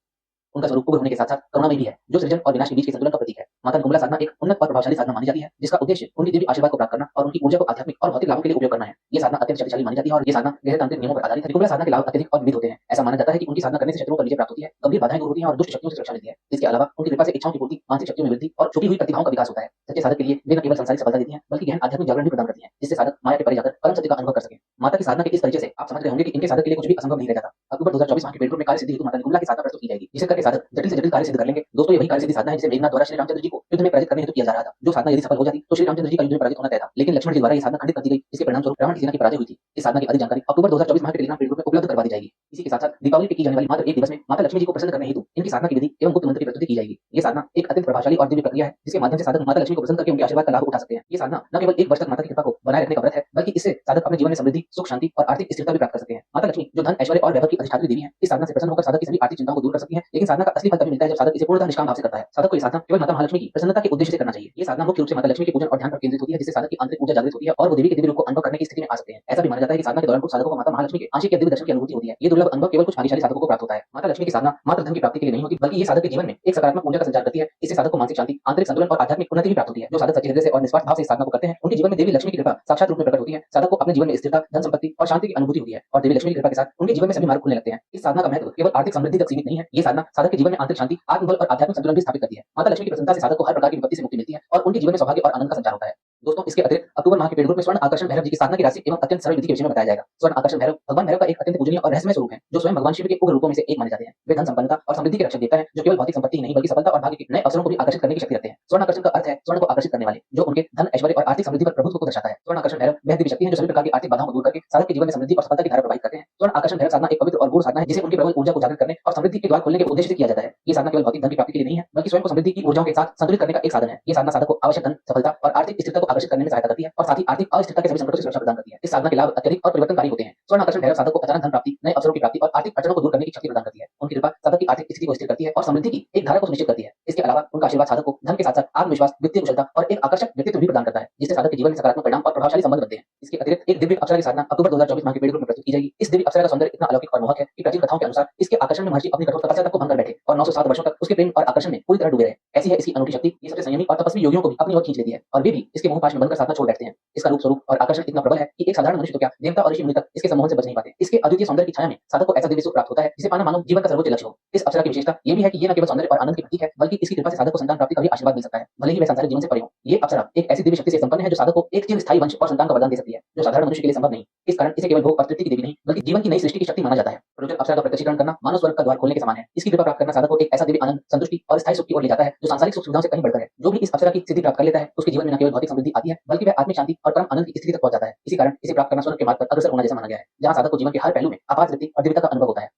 उनका स्वरूप उग्र होने के साथ साथ करुणामय भी है जो सृजन और विनाश के बीच के संतुलन का प्रतीक है। माता निकुंभला साधना एक उन्नत और प्रभावशाली साधना मानी जाती है जिसका उद्देश्य उनकी दिव्य आशीर्वाद को प्राप्त करना और उनकी ऊर्जा को आध्यात्मिक और भौतिक लाभों के लिए उपयोग करना है। ये साधना अत्यंत शक्तिशाली मानी जाती है और ये साधना गहरे तांत्रिक नियमों पर आधारित है। निकुंभला साधना के लाभ अत्यधिक और विविध होते हैं। ऐसा माना जाता है कि उनकी साधना करने से शत्रुओं पर विजय प्राप्त होती है, गंभीर बाधाएं दूर होती हैं और दुष्ट शक्तियों से सुरक्षा मिलती है। इसके अलावा उनकी कृपा से इच्छाओं की पूर्ति, मानसिक शक्तियों में वृद्धि और छुपी हुई प्रतिभाओं का विकास होता है। सच्चे साधक के लिए वे न केवल सांसारिक सफलता देती हैं बल्कि गहन आध्यात्मिक जागरण भी प्रदान करती हैं जिससे साधक माया के परे जाकर परम सत्य का अनुभव कर सके। माता की साधना के इस परिचय से आप समझ गए होंगे कि इनके साधक के लिए कुछ भी असंभव नहीं रह जाता। अक्टूबर 2024 माह के पेड ग्रुप में कार्य सिद्धि हेतु माता निकुंभला की साधना प्रस्तुत की जाएगी जिसे करके साधक जटिल से जटिल कार्य सिद्ध कर लेंगे। दोस्तों, ये वही कार्य सिद्धि साधना है जिसे मेघनाथ द्वारा श्री रामचंद्र जी को युद्ध में पराजित करने हेतु किया जा रहा था। जो साधना यदि सफल हो जाती तो श्री रामचंद्र जी का युद्ध में पराजित होना तय था, लेकिन लक्ष्मण जी द्वारा ये साधना खंडित कर दी गई। इसके परिणाम स्वरूप रावण की सेना की पराजय हुई थी। इस साधना की अधिक जानकारी अक्टूबर 2024 माह के टेलीग्राम पेड ग्रुप में उपलब्ध करवा दी जाएगी। इसी के साथ साथ दीपावली पे की जाने वाली मात्र एक दिवस में माता लक्ष्मी जी को प्रसन्न करने हेतु इनकी साधना की विधि एवं गुप्त मंत्र की प्रस्तुति की जाएगी। ये साधना एक अत्यंत प्रभावशाली और दिव्य प्रक्रिया है जिसके माध्यम से साधक माता लक्ष्मी को प्रसन्न करके उनके आशीर्वाद का लाभ उठा सकते हैं। ये साधना न केवल एक वर्ष तक माता की कृपा को बनाए रखने का व्रत है बल्कि इससे साधक अपने जीवन में समृद्धि, सुख, शांति और आर्थिक स्थिरता भी प्राप्त कर सकते हैं। माता लक्ष्मी जो धन, ऐश्वर्य और वैभव की अधिष्ठात्री देवी है, इस साधना से प्रसन्न होकर साधक की सभी आर्थिक चिंताओं को दूर कर सकती है। लेकिन साधना का असली फल तभी मिलता है जब साधक इसे पूर्णतः निष्काम भाव से करता है। साधक को ये साधना केवल माता महालक्ष्मी की प्रसन्नता के उद्देश्य से करना चाहिए। ये साधना मुख्य रूप से माता लक्ष्मी के पूजन और ध्यान पर केंद्रित होती है जिससे साधक की आंतरिक ऊर्जा जागृत होती है और वो देवी के दिव्य रूप को अनुभव करने की स्थिति में आ सकते हैं। ऐसा भी माना जाता है कि साधना के दौरान कुछ साधकों को माता महालक्ष्मी के आंशिक या दिव्य दर्शन की अनुभूति होती है। ये दुर्लभ अनुभव केवल कुछ भाग्यशाली साधकों को प्राप्त होता है। माता लक्ष्मी की साधना मात्र धन की प्राप्ति के लिए नहीं होती बल्कि ये साधक के जीवन में एक सकारात्मक ऊर्जा का संचार करती है। इससे साधक को मानसिक शांति, आंतरिक संतुलन और आध्यात्मिक उन्नति भी प्राप्त होती है। जो साधक सच्चे हृदय से और निस्वार्थ भाव से इस साधना को करते हैं उनके जीवन में देवी लक्ष्मी की कृपा साक्षात रूप में प्रकट होती है। साधक को अपने जीवन में स्थिरता, धन संपत्ति और शांति की अनुभूति होती है और देवी लक्ष्मी की कृपा के साथ उनके जीवन में सभी मार्ग खुलने लगते हैं। इस साधना का महत्व केवल आर्थिक समृद्धि तक सीमित नहीं है। ये साधना साधक के जीवन में आंतरिक शांति, आत्मबल और आध्यात्मिक संतुलन भी स्थापित करती है। माता लक्ष्मी की प्रसन्नता से साधक को हर प्रकार की विपत्ति से मुक्ति मिलती है और उनके जीवन में सौभाग्य और आनंद का संचार होता है। दोस्तों इसके अतिरिक्त अक्टूबर माह के पेड़ ग्रुप में स्वर्ण आकर्षण भैरव जी की साधना की राशि एवं अत्यंत सरल विधि के विषय में बताया जाएगा। स्वर्ण आकर्षण भैरव भगवान भैरव का एक अत्यंत पूजनीय और रहस्यमय स्वरूप है, जो स्वयं भगवान शिव के उग्र रूपों में से एक माने जाते हैं। वे धन संपन्नता और समृद्धि के रक्षक देवता है, जो केवल भौतिक संपत्ति ही नहीं बल्कि सफलता और भाग्य के नए अवसरों को भी आकर्षित करने की शक्ति रखते हैं। स्वर्ण आकर्षण का अर्थ है स्वर्ण को आकर्षित करने वाले, जो उनके धन ऐश्वर्य और आर्थिक समृद्धि पर प्रभुत्व को दर्शाता है। स्वर्ण आकर्षण भैरव वह दिव्य शक्ति है जो सभी प्रकार की आर्थिक बाधाओं को दूर करके साधक के जीवन में समृद्धि और सफलता की धारा प्रवाहित करते हैं। स्वर्ण आकर्षण भैरव साधना एक पवित्र और गूढ़ साधना है, जिसे उनकी प्रबल ऊर्जा को जागृत करने और समृद्धि के द्वार खोलने के उद्देश्य से किया जाता है। ये साधना केवल भौतिक धन की प्राप्ति के लिए नहीं है, बल्कि स्वयं को समृद्धि की ऊर्जाओं के साथ संतुलित करने का एक साधन है। ये साधना साधक को आवश्यक धन, सफलता और आर्थिक स्थिरता को आकर्षित करने में सहायता करती है और साथ ही आर्थिक अस्थिरता के सभी संकटों से सुरक्षा प्रदान करती है। इस साधना के लाभ अत्यधिक और परिवर्तनकारी होते हैं। स्वर्ण आकर्षण भैरव साधक को अचानक धन प्राप्ति, नए अवसरों की प्राप्ति और आर्थिक अड़चनों को दूर करने की शक्ति प्रदान करती है। उनकी कृपा साधक की आर्थिक स्थिति को स्थिर करती है और समृद्धि की एक धारा को सुनिश्चित करती है। इसके अलावा उनका आशीर्वाद साधक को धन के साथ साथ आत्मविश्वास, वित्तीय कुशलता और एक आकर्षक व्यक्तित्व भी प्रदान करता है, जिससे साधक के जीवन में सकारात्मक परिणाम और प्रभावशाली संबंध बनते हैं। इसके अतिरिक्त एक दिव्य अप्सरा की साधना अक्टूबर 2024 माह के पेड़ ग्रुप में प्रस्तुत की जाएगी। इस दिव्य अप्सरा का सौंदर्य इतना अलौकिक और मोहक है कि प्राचीन कथाओं के अनुसार इसके आकर्षण में महर्षि अपनी कठोर तपस्या तक को भंग कर बैठे और 907 वर्षों तक उसके प्रेम और आकर्षण में पूरी तरह डूबे रहे। ऐसी है इसकी अनोखी शक्ति, ये सबसे संयमी और तपस्वी योगियों को भी अपनी ओर खींच लेती है और वे भी इसके मोह पाश में बनकर साधना छोड़ बैठते हैं। इसका रूप स्वरूप और आकर्षण इतना प्रबल है कि एक साधारण मनुष्य तो क्या, देवता और ऋषि मुनि तक इसके सम्मोहन से बच नहीं पाते। इसके अद्वितीय सौंदर्य की छाया में साधक को ऐसा दिव्य सुख प्राप्त होता है जिसे पाना मानव जीवन का सर्वोच्च लक्ष्य हो। इस अप्सरा की विशेषता ये भी है कि ये न केवल सौंदर्य और आनंद की प्रतीक है, बल्कि इसकी कृपा से साधक को संतान प्राप्ति का भी आशीर्वाद मिल सकता है, भले ही वे सांसारिक जीवन से परे हो। ये अप्सरा एक ऐसी दिव्य शक्ति से संपन्न है जो साधक को एक चिरस्थायी वंश और संतान का वरदान दे सकती है, जो साधारण मनुष्य के लिए संभव नहीं। इस कारण इसे केवल भोग और तृप्ति की देवी नहीं, बल्कि जीवन की नई सृष्टि की शक्ति माना जाता है। रोचक अप्सरा का प्रत्यक्षीकरण करना मानव स्वर्ग का द्वार खोलने के समान है। इसकी कृपा प्राप्त करना साधक को एक ऐसा दिव्य आनंद, संतुष्टि और स्थायी सुख की ओर ले जाता है, जो सांसारिक सुख सुविधाओं से कहीं बढ़कर है। जो भी इस अप्सरा की सिद्धि प्राप्त कर लेता है, उसके जीवन में न केवल भौतिक समृद्धि आती है, बल्कि वह आत्मिक शांति और परम आनंद की स्थिति तक पहुंच जाता है। इसी कारण इसे प्राप्त करना स्वर्ग के मार्ग पर अग्रसर होना जैसा माना गया है, जहां साधक को जीवन के हर पहलू में अपार तृप्ति और दिव्यता का अनुभव होता है।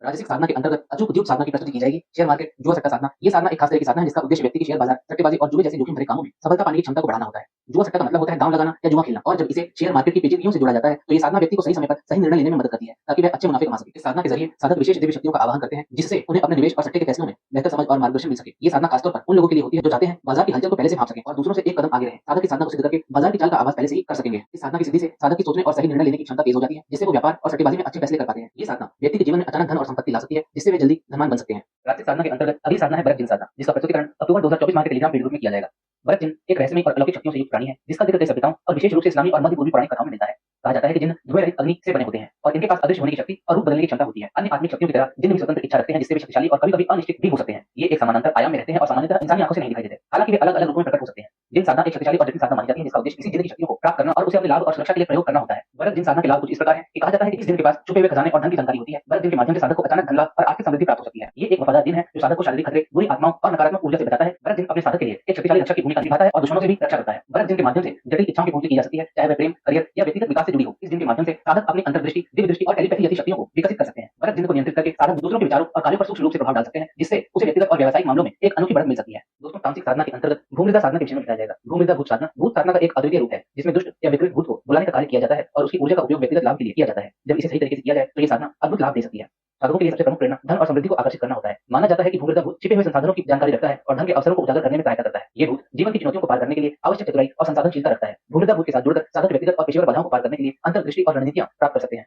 राजसिक साधना के अंतर्गत अचूक उद्योग साधना की प्रस्तुति की जाएगी। शेयर मार्केट, जुआ सट्टा साधना। ये साधना एक खास तरह की साधना है जिसका उद्देश्य व्यक्ति की शेयर बाजार, सट्टेबाजी और जुए जैसे जोखिम भरे कामों में सफलता पाने की क्षमता को बढ़ाना होता है। जुआ सट्टा का मतलब होता है दांव लगाना या जुआ खेलना, और जब इसे शेयर मार्केट की पेचीदगियों से जोड़ा जाता है तो ये साधना व्यक्ति को सही समय पर सही निर्णय लेने में मदद करती है, ताकि वह अच्छे मुनाफे कमा सके। इस साधना के जरिए साधक विशेष दिव्य शक्तियों का आवाहन करते हैं, जिससे उन्हें अपने निवेश और सट्टे के फैसलों में बेहतर समझ और मार्गदर्शन मिल सके। ये साधना खासतौर पर उन लोगों के लिए होती है जो चाहते हैं बाजार की हलचल को पहले से भांप सकें और दूसरों से एक कदम आगे रहें। साधक की साधना को सिद्ध करके बाजार की चाल का आवाज पहले से ही कर सकेंगे। इस साधना की सिद्धि से साधक की सोचने और सही निर्णय लेने की क्षमता तेज हो जाती है, जिससे वो व्यापार और सट्टेबाजी में अच्छे फैसले कर पाते हैं। ये साधना व्यक्ति के जीवन में अचानक धन और संपत्ति ला सकती है, जिससे वे जल्दी धनवान बन सकते हैं। राजसिक साधना के अंतर्गत अगली साधना है बरत चिन्ह साधना, जिसका प्रस्तुतिकरण अक्टूबर 2024 माह के टेलीग्राम पेज ग्रुप में किया जाएगा। बरत चिन्ह एक रहस्यमय और अलौकिक शक्तियों से युक्त प्राणी है, जिसका जिक्र कई सभ्यताओं और विशेष रूप से इस्लामी और मध्य पूर्वी पौराणिक कथाओं में मिलता है। कहा जाता है कि जिन धुएं रहित अग्नि से बने होते हैं और इनके पास अदृश्य होने की शक्ति और रूप बदलने की क्षमता होती है। अन्य आत्मिक शक्तियों की तरह जिन भी स्वतंत्र इच्छा रखते हैं, जिससे वे शक्तिशाली और कभी-कभी अनिश्चित भी हो सकते हैं। ये एक समानांतर आयाम में रहते हैं और सामान्यतः इंसानी आंखों से नहीं दिखाई देते, हालांकि वे अलग-अलग रूपों में प्रकट हो सकते हैं। जिन साधना एक शक्तिशाली और जटिल साधना मानी जाती है, जिसका उद्देश्य किसी जिन की शक्तियों को प्राप्त करना और उसे अपने लाभ और सुरक्षा के लिए प्रयोग करना होता है। बरत जिन साधना के लाभ कुछ इस प्रकार है कि कहा जाता है कि इस दिन के पास छुपे हुए खजाने और धन की जानकारी होती है। बरत दिन के माध्यम से साधक को अचानक धन लाभ और आर्थिक समृद्धि प्राप्त हो सकती है। ये एक वफादार दिन है जो साधक को शारीरिक खतरे, बुरी आत्माओं और नकारात्मक ऊर्जा से बचाता है। बरत दिन अपने साधक के लिए एक शक्तिशाली रक्षक की भूमिका निभाता है और दुश्मनों से भी रक्षा करता है। बरत दिन के माध्यम से जटिल इच्छाओं की पूर्ति की जा सकती है, चाहे वह प्रेम, करियर या व्यक्तिगत विकास से जुड़ी हो। इस दिन के माध्यम से साधक अपनी अंतर्दृष्टि, दिव्य दृष्टि और टेलीपैथी जैसी शक्तियों को विकसित कर सकते हैं। बरत दिन को नियंत्रित करके साधक दूसरों के विचारों और कार्यों पर सूक्ष्म रूप से प्रभाव डाल सकते हैं, जिससे उसे व्यक्तिगत और व्यावसायिक मामलों में एक अनोखी बढ़त मिल सकती है। दोस्तों, तांत्रिक साधना के अंतर्गत भूमृदा साधना के विषय में बताया जाएगा। भूमृदा भूत साधना, भूत साधना का एक अद्वितीय रूप है जिसमें दुष्ट या विकृत भूत को बुलाने का कार्य किया जाता है और उसकी ऊर्जा का उपयोग व्यक्तिगत लाभ के लिए किया जाता है। जब इसे सही तरीके से किया जाए तो ये साधना अद्भुत लाभ दे सकती है। साधकों के लिए सबसे प्रमुख प्रेरणा धन और समृद्धि को आकर्षित करना होता है। माना जाता है कि भूमृदा भूत छिपे हुए संसाधनों की जानकारी रखता है और धन के अवसरों को उजागर करने में सहायता करता है। ये भूत जीवन की चुनौतियों को पार करने के लिए आवश्यक चतुराई और संसाधनशीलता रखता है। भूमृदा भूत के साथ जुड़कर साधक व्यक्तिगत और पेशेवर बाधाओं को पार करने के लिए अंतर्दृष्टि और रणनीतियां प्राप्त कर सकते हैं।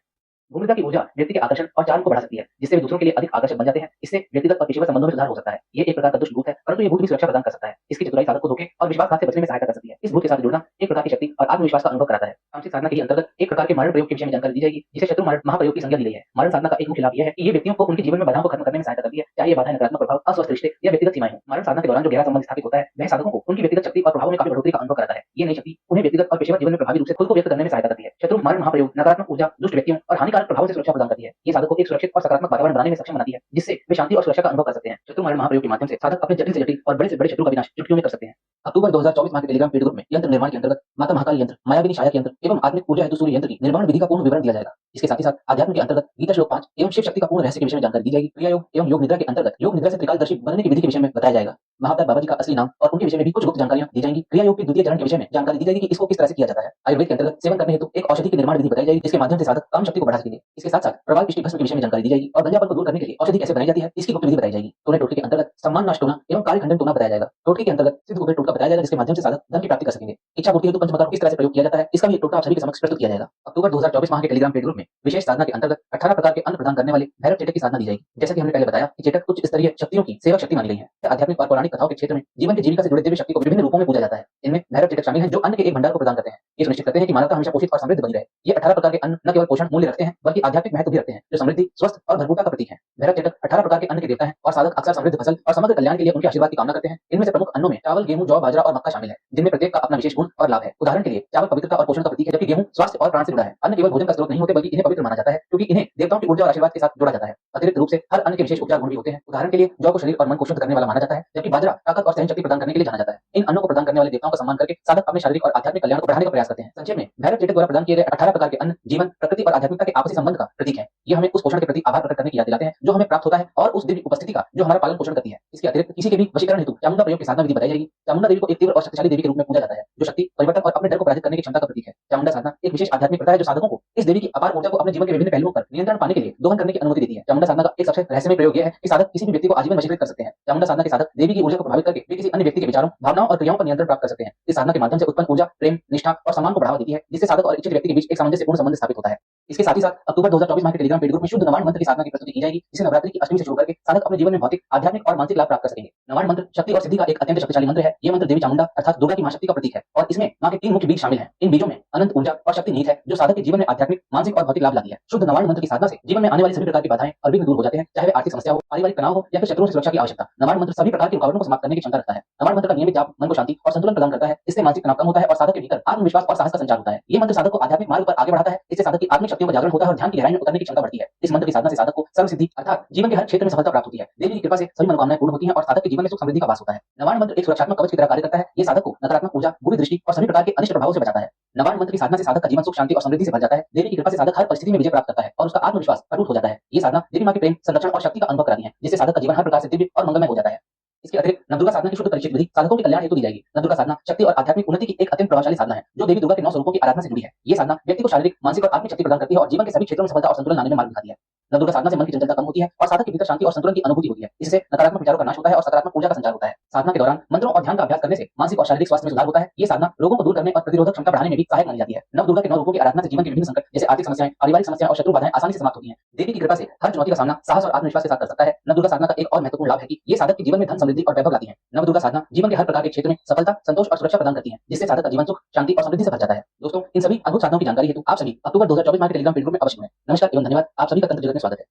भूमृदा की ऊर्जा व्यक्ति के आकर्षण और चार्म को बढ़ा सकती है, जिससे वे दूसरों के लिए अधिक आकर्षक बन जाते हैं। इससे व्यक्तिगत और पेशेवर संबंधों में सुधार हो सकता है। ये एक प्रकार का दुष्ट भूत है, परंतु ये भूत भी सुरक्षा प्रदान कर सकता है। इसकी चतुराई साधक को धोखे और विश्वासघात से बचने में सहायता कर सकती है। इस भूत के साथ जुड़ना एक प्रकार की शक्ति और आत्मविश्वास का अनुभव कराता है। तांत्रिक साधना के अंतर्गत एक प्रकार के मारण प्रयोग के विषय में जानकारी दी जाएगी, जिसे शत्रु मारण महाप्रयोग की संज्ञा दी गई है। मारण साधना का एक मुख्य लाभ यह है कि ये व्यक्तियों को उनके जीवन में बाधाओं को खत्म करने में सहायता करती है, चाहे ये बाधाएं नकारात्मक प्रभाव, अस्वस्थ रिश्ते या व्यक्तिगत सीमाएं हों। मारण साधना के दौरान जो गहरा संबंध स्थापित होता है, वह साधकों को उनकी व्यक्तिगत शक्ति और प्रभाव में काफी बढ़ोतरी का अनुभव कराता है। ये नई शक्ति उन्हें व्यक्तिगत और पेशेवर जीवन में प्रभावी रूप से खुद को व्यक्त करने में सहायता करती है। शत्रु मारण महाप्रयोग नकारात्मक ऊर्जा, दुष्ट व्यक्तियों और हानिकारक प्रभावों से सुरक्षा प्रदान करती है। ये साधक को एक सुरक्षित और सकारात्मक वातावरण बनाने में सक्षम बनाती है, जिससे वे शांति और सुरक्षा का अनुभव कर सकते हैं। शत्रु मारण महाप्रयोग के माध्यम से साधक अपने जटिल से जटिल और बड़े से बड़े शत्रु का विनाश चुटकियों में कर सकते हैं। अक्टूबर 2024 माह के टेलीग्राम पेड ग्रुप में यंत्र निर्माण के अंतर्गत माता महाकाली यंत्र, मायाविनी छाया यंत्र एवं आत्मिक ऊर्जा हेतु सूर्य यंत्र की निर्माण विधि का पूर्ण विवरण दिया जाएगा। इसके साथ ही साथ अध्यात्म के अंतर्गत गीता श्लोक 5 एवं शिव शक्ति का पूर्ण रहस्य के विषय में जानकारी दी जाएगी। क्रिया योग एवं योग निद्रा के अंतर्गत योग निद्रा से त्रिकालदर्शी बनने की विधि के विषय में बताया जाएगा। महावतार बाबा जी का असली नाम और उनके विषय में भी कुछ गुप्त जानकारियां दी जाएंगी। क्रिया योग के द्वितीय चरण के विषय में जानकारी दी जाएगी कि इसको किस तरह से किया जाता है। आयुर्वेद के अंतर्गत सेवन करने हेतु एक औषधि की निर्माण विधि बताई जाएगी, जिसके माध्यम से साधक काम शक्ति को बढ़ा सकेंगे। इसके साथ साथ प्रवाल पिष्टी भस्म के विषय में जानकारी दी जाएगी और गंजापन को दूर करने के लिए औषधि कैसे बनाई जाती है, इसकी गुप्त विधि बताई जाएगी। टोने टोटके के अंतर्गत सम्मान नाश टोना एवं कार्य खंडन टोना बताया जाएगा। टोटके के अंतर्गत सिद्ध कुबेर टोटका बताया जाएगा, जिसके माध्यम से साधक धन की प्राप्ति कर सकेंगे। इच्छा पूर्ति हेतु पंचमकार को किस तरह से प्रयोग किया जाता है, इसका भी एक टोटका आप सभी के समक्ष प्रस्तुत किया जाएगा। अक्टूबर 2024 माह के टेलीग्राम पेड ग्रुप में विशेष साधना के अंतर्गत 18 प्रकार के अन्न प्रदान करने वाले भैरव चेटक की साधना दी जाएगी। जैसा कि हमने पहले बताया कि चेटक उच्च स्तरीय शक्तियों की सेवक शक्ति मानी गई है। आध्यात्मिक और पौराणिक कथाओं के क्षेत्र में जीवन की जीविका से जुड़े दिव्य शक्ति को विभिन्न रूपों में पूजा जाता है। इनमें भैरव चेटक शामिल हैं, जो अन्न के एक भंडार को प्रदान करते हैं। ये सुनिश्चित करते हैं कि मानवता हमेशा पोषित और समृद्ध बनी रहे। ये 18 प्रकार के अन्न न केवल पोषण मूल्य रखते हैं बल्कि आध्यात्मिक महत्व भी रखते हैं, जो समृद्धि, स्वस्थ और भरपूरता का प्रतीक है। भैरव चेतक 18 प्रकार के अन्न के देवता हैं और साधक अक्सर समृद्ध फसल और समग्र कल्याण के लिए उनके आशीर्वाद की कामना करते हैं। इनमें से प्रमुख अन्नों में चावल, गेहूं, जौ, बाजरा और मक्का शामिल है, जिनमें प्रत्येक का अपना विशेष गुण और लाभ है। उदाहरण के लिए चावल पवित्रता और पोषण का प्रतीक है, जबकि गेहूं स्वास्थ्य और प्राण से जुड़ा है। अन्न केवल भोजन का स्रोत नहीं होते बल्कि इन्हें पवित्र माना जाता है, क्योंकि इन्हें देवताओं की ऊर्जा और आशीर्वाद के साथ जोड़ा जाता है। अतिरिक्त रूप से हर अन्न के विशेष उपचार गुण भी होते हैं। उदाहरण के लिए जौ को शरीर और मन को शुद्ध करने वाला माना जाता है, जबकि बाजरा ताकत और सहन शक्ति प्रदान करने के लिए जाना जाता है। इन अन्नों को प्रदान करने वाले देवताओं का सम्मान करके साधक अपने शारीरिक और आध्यात्मिक कल्याण को बढ़ाने का प्रयास करते हैं। संक्षेप में, भैरव चेतक द्वारा प्रदान किए गए 18 प्रकार के अन्न जीवन, प्रकृति और आध्यात्मिकता के आपसी संबंध का प्रतीक है। ये हमें उस पोषण के प्रति आभार प्रकट करने की याद दिलाते हैं जो हमें प्राप्त होता है और उस दिव्य उपस्थिति का जो हमारा पालन पोषण करती है। इसके अतिरिक्त किसी के भी वशीकरण हेतु चामुंडा प्रयोग की साधना विधि बताई जाएगी। चामुंडा देवी को एक तीव्र और शक्तिशाली देवी के रूप में पूजा जाता है, जो शक्ति, परिवर्तन और अपने डर को पराजित करने की क्षमता का प्रतीक है। चामुंडा साधना एक विशेष आध्यात्मिक प्रथा है जो साधकों को इस देवी की अपार ऊर्जा को अपने जीवन के विभिन्न पहलुओं पर नियंत्रण पाने के लिए दोहन करने की अनुमति देती है। चामुंडा साधना का एक सबसे रहस्यमय प्रयोग यह है कि साधक किसी भी व्यक्ति को आजीवन वशीकृत कर सकते हैं। चामुंडा साधना के साधक देवी की ऊर्जा को प्रभावित करके वे किसी अन्य व्यक्ति के विचारों, भावनाओं और क्रियाओं पर नियंत्रण प्राप्त कर सकते हैं। इस साधना के माध्यम से उत्पन्न ऊर्जा प्रेम, निष्ठा और सम्मान को बढ़ावा देती है, जिससे साधक और इच्छित व्यक्ति के बीच एक सामंजस्यपूर्ण संबंध स्थापित होता है। इसके साथ ही साथ अक्टूबर 2024 माह के टेलीग्राम पेड ग्रुप में शुद्ध नवाण मंत्र की साधना की प्रस्तुति की जाएगी, जिसे नवरात्रि की अष्टमी से शुरू करके साधक अपने जीवन में भौतिक, आध्यात्मिक और मानसिक लाभ प्राप्त कर सकेंगे। नवाण मंत्र शक्ति और सिद्धि का एक अत्यंत शक्तिशाली मंत्र है। यह मंत्र देवी चामुंडा अर्थात दुर्गा की मां शक्ति का प्रतीक है और इसमें मां के 3 मुख्य बीज शामिल हैं। इन बीजों में अनंत ऊर्जा और शक्ति निहित है, जो साधक के जीवन में आध्यात्मिक, मानसिक और भौतिक लाभ लाती है। शुद्ध नवाण मंत्र की साधना से जीवन में आने वाली सभी प्रकार की बाधाएं और विघ्न दूर हो जाते हैं, चाहे वे आर्थिक समस्या हो, पारिवारिक तनाव हो या फिर शत्रुओं से सुरक्षा की आवश्यकता। नवाण मंत्र सभी प्रकार की रुकावटों को समाप्त करने की क्षमता रखता है। नवाण मंत्र का नियमित जाप मन को शांति और संतुलन प्रदान करता है। इससे मानसिक तनाव कम होता है और साधक के भीतर आत्मविश्वास और साहस का संचार होता है। ये मंत्र साधक को आध्यात्मिक मार्ग पर आगे बढ़ाता है। इससे साधक की आत्मिक शक्तियों का जागरण होता है और ध्यान की गहराई में उतरने की क्षमता बढ़ती है। इस मंत्र की साधना से साधक को सर्व सिद्धि अर्थात जीवन के हर क्षेत्र में सफलता प्राप्त होती है। देवी की कृपा से सभी मनोकामनाएं पूर्ण होती हैं और साधक के जीवन में सुख समृद्धि का वास होता है। नवाण मंत्र एक सुरक्षात्मक कवच की तरह कार्य करता है। ये साधक को नकारात्मक ऊर्जा, बुरी दृष्टि और सभी प्रकार के अनिष्ट प्रभावों से बचाता है। नवाण मंत्र की साधना से साधक का जीवन सुख, शांति और समृद्धि से भर जाता है। देवी की कृपा से साधक हर परिस्थिति में विजय प्राप्त करता है और उसका आत्मविश्वास अटूट हो जाता है। ये साधना देवी मां के प्रेम, संरक्षण और शक्ति का अनुभव कराती है, जिससे साधक का जीवन हर प्रकार से दिव्य और मंगलमय हो जाता है। इसके अतिरिक्त नवदुर्गा साधना की शुद्ध परिचित विधि साधकों के कल्याण हेतु दी जाएगी। नवदुर्गा साधना शक्ति और आध्यात्मिक उन्नति की एक अत्यंत प्रभावशाली साधना है, जो देवी दुर्गा के 9 स्वरूपों की आराधना से जुड़ी है। ये साधना व्यक्ति को शारीरिक, मानसिक और आत्मिक शक्ति प्रदान करती है और जीवन के सभी क्षेत्रों में सफलता और संतुलन लाने में मार्ग दिखाती है। नवदुर्गा साधना से मन की चंचलता कम होती है और साधक के भीतर शांति और संतुलन की अनुभूति होती है। इससे नकारात्मक विचारों का नाश होता है और सकारात्मक ऊर्जा का संचार होता है। साधना के दौरान मंत्रों और ध्यान का अभ्यास करने से मानसिक और शारीरिक स्वास्थ्य में सुधार होता है। ये साधना रोगों को दूर करने और प्रतिरोधक क्षमता बढ़ाने में भी सहायक मानी जाती है। नवदुर्गा के 9 रूपों की आराधना से जीवन के विभिन्न संकट जैसे आर्थिक समस्याएं, पारिवारिक समस्याएं और शत्रु बाधाएं आसानी से समाप्त होती हैं। देवी की कृपा से हर चुनौती का सामना साहस और आत्मविश्वास के साथ कर सकता है। नवदुर्गा साधना का एक और महत्वपूर्ण लाभ है कि ये साधक के जीवन में धन, समृद्धि और वैभव लाती है। नवदुर्गा साधना जीवन के हर प्रकार के क्षेत्र में सफलता, संतोष और सुरक्षा प्रदान करती है, जिससे साधक का जीवन सुख, शांति और समृद्धि से भर जाता है। दोस्तों, इन सभी अद्भुत साधनों की जानकारी हेतु आप सभी अक्टूबर 2024 माह के टेलीग्राम पेड ग्रुप में अवश्य जुड़ें। नमस्कार एवं धन्यवाद। आप सभी का तंत्र जगत में स्वागत है।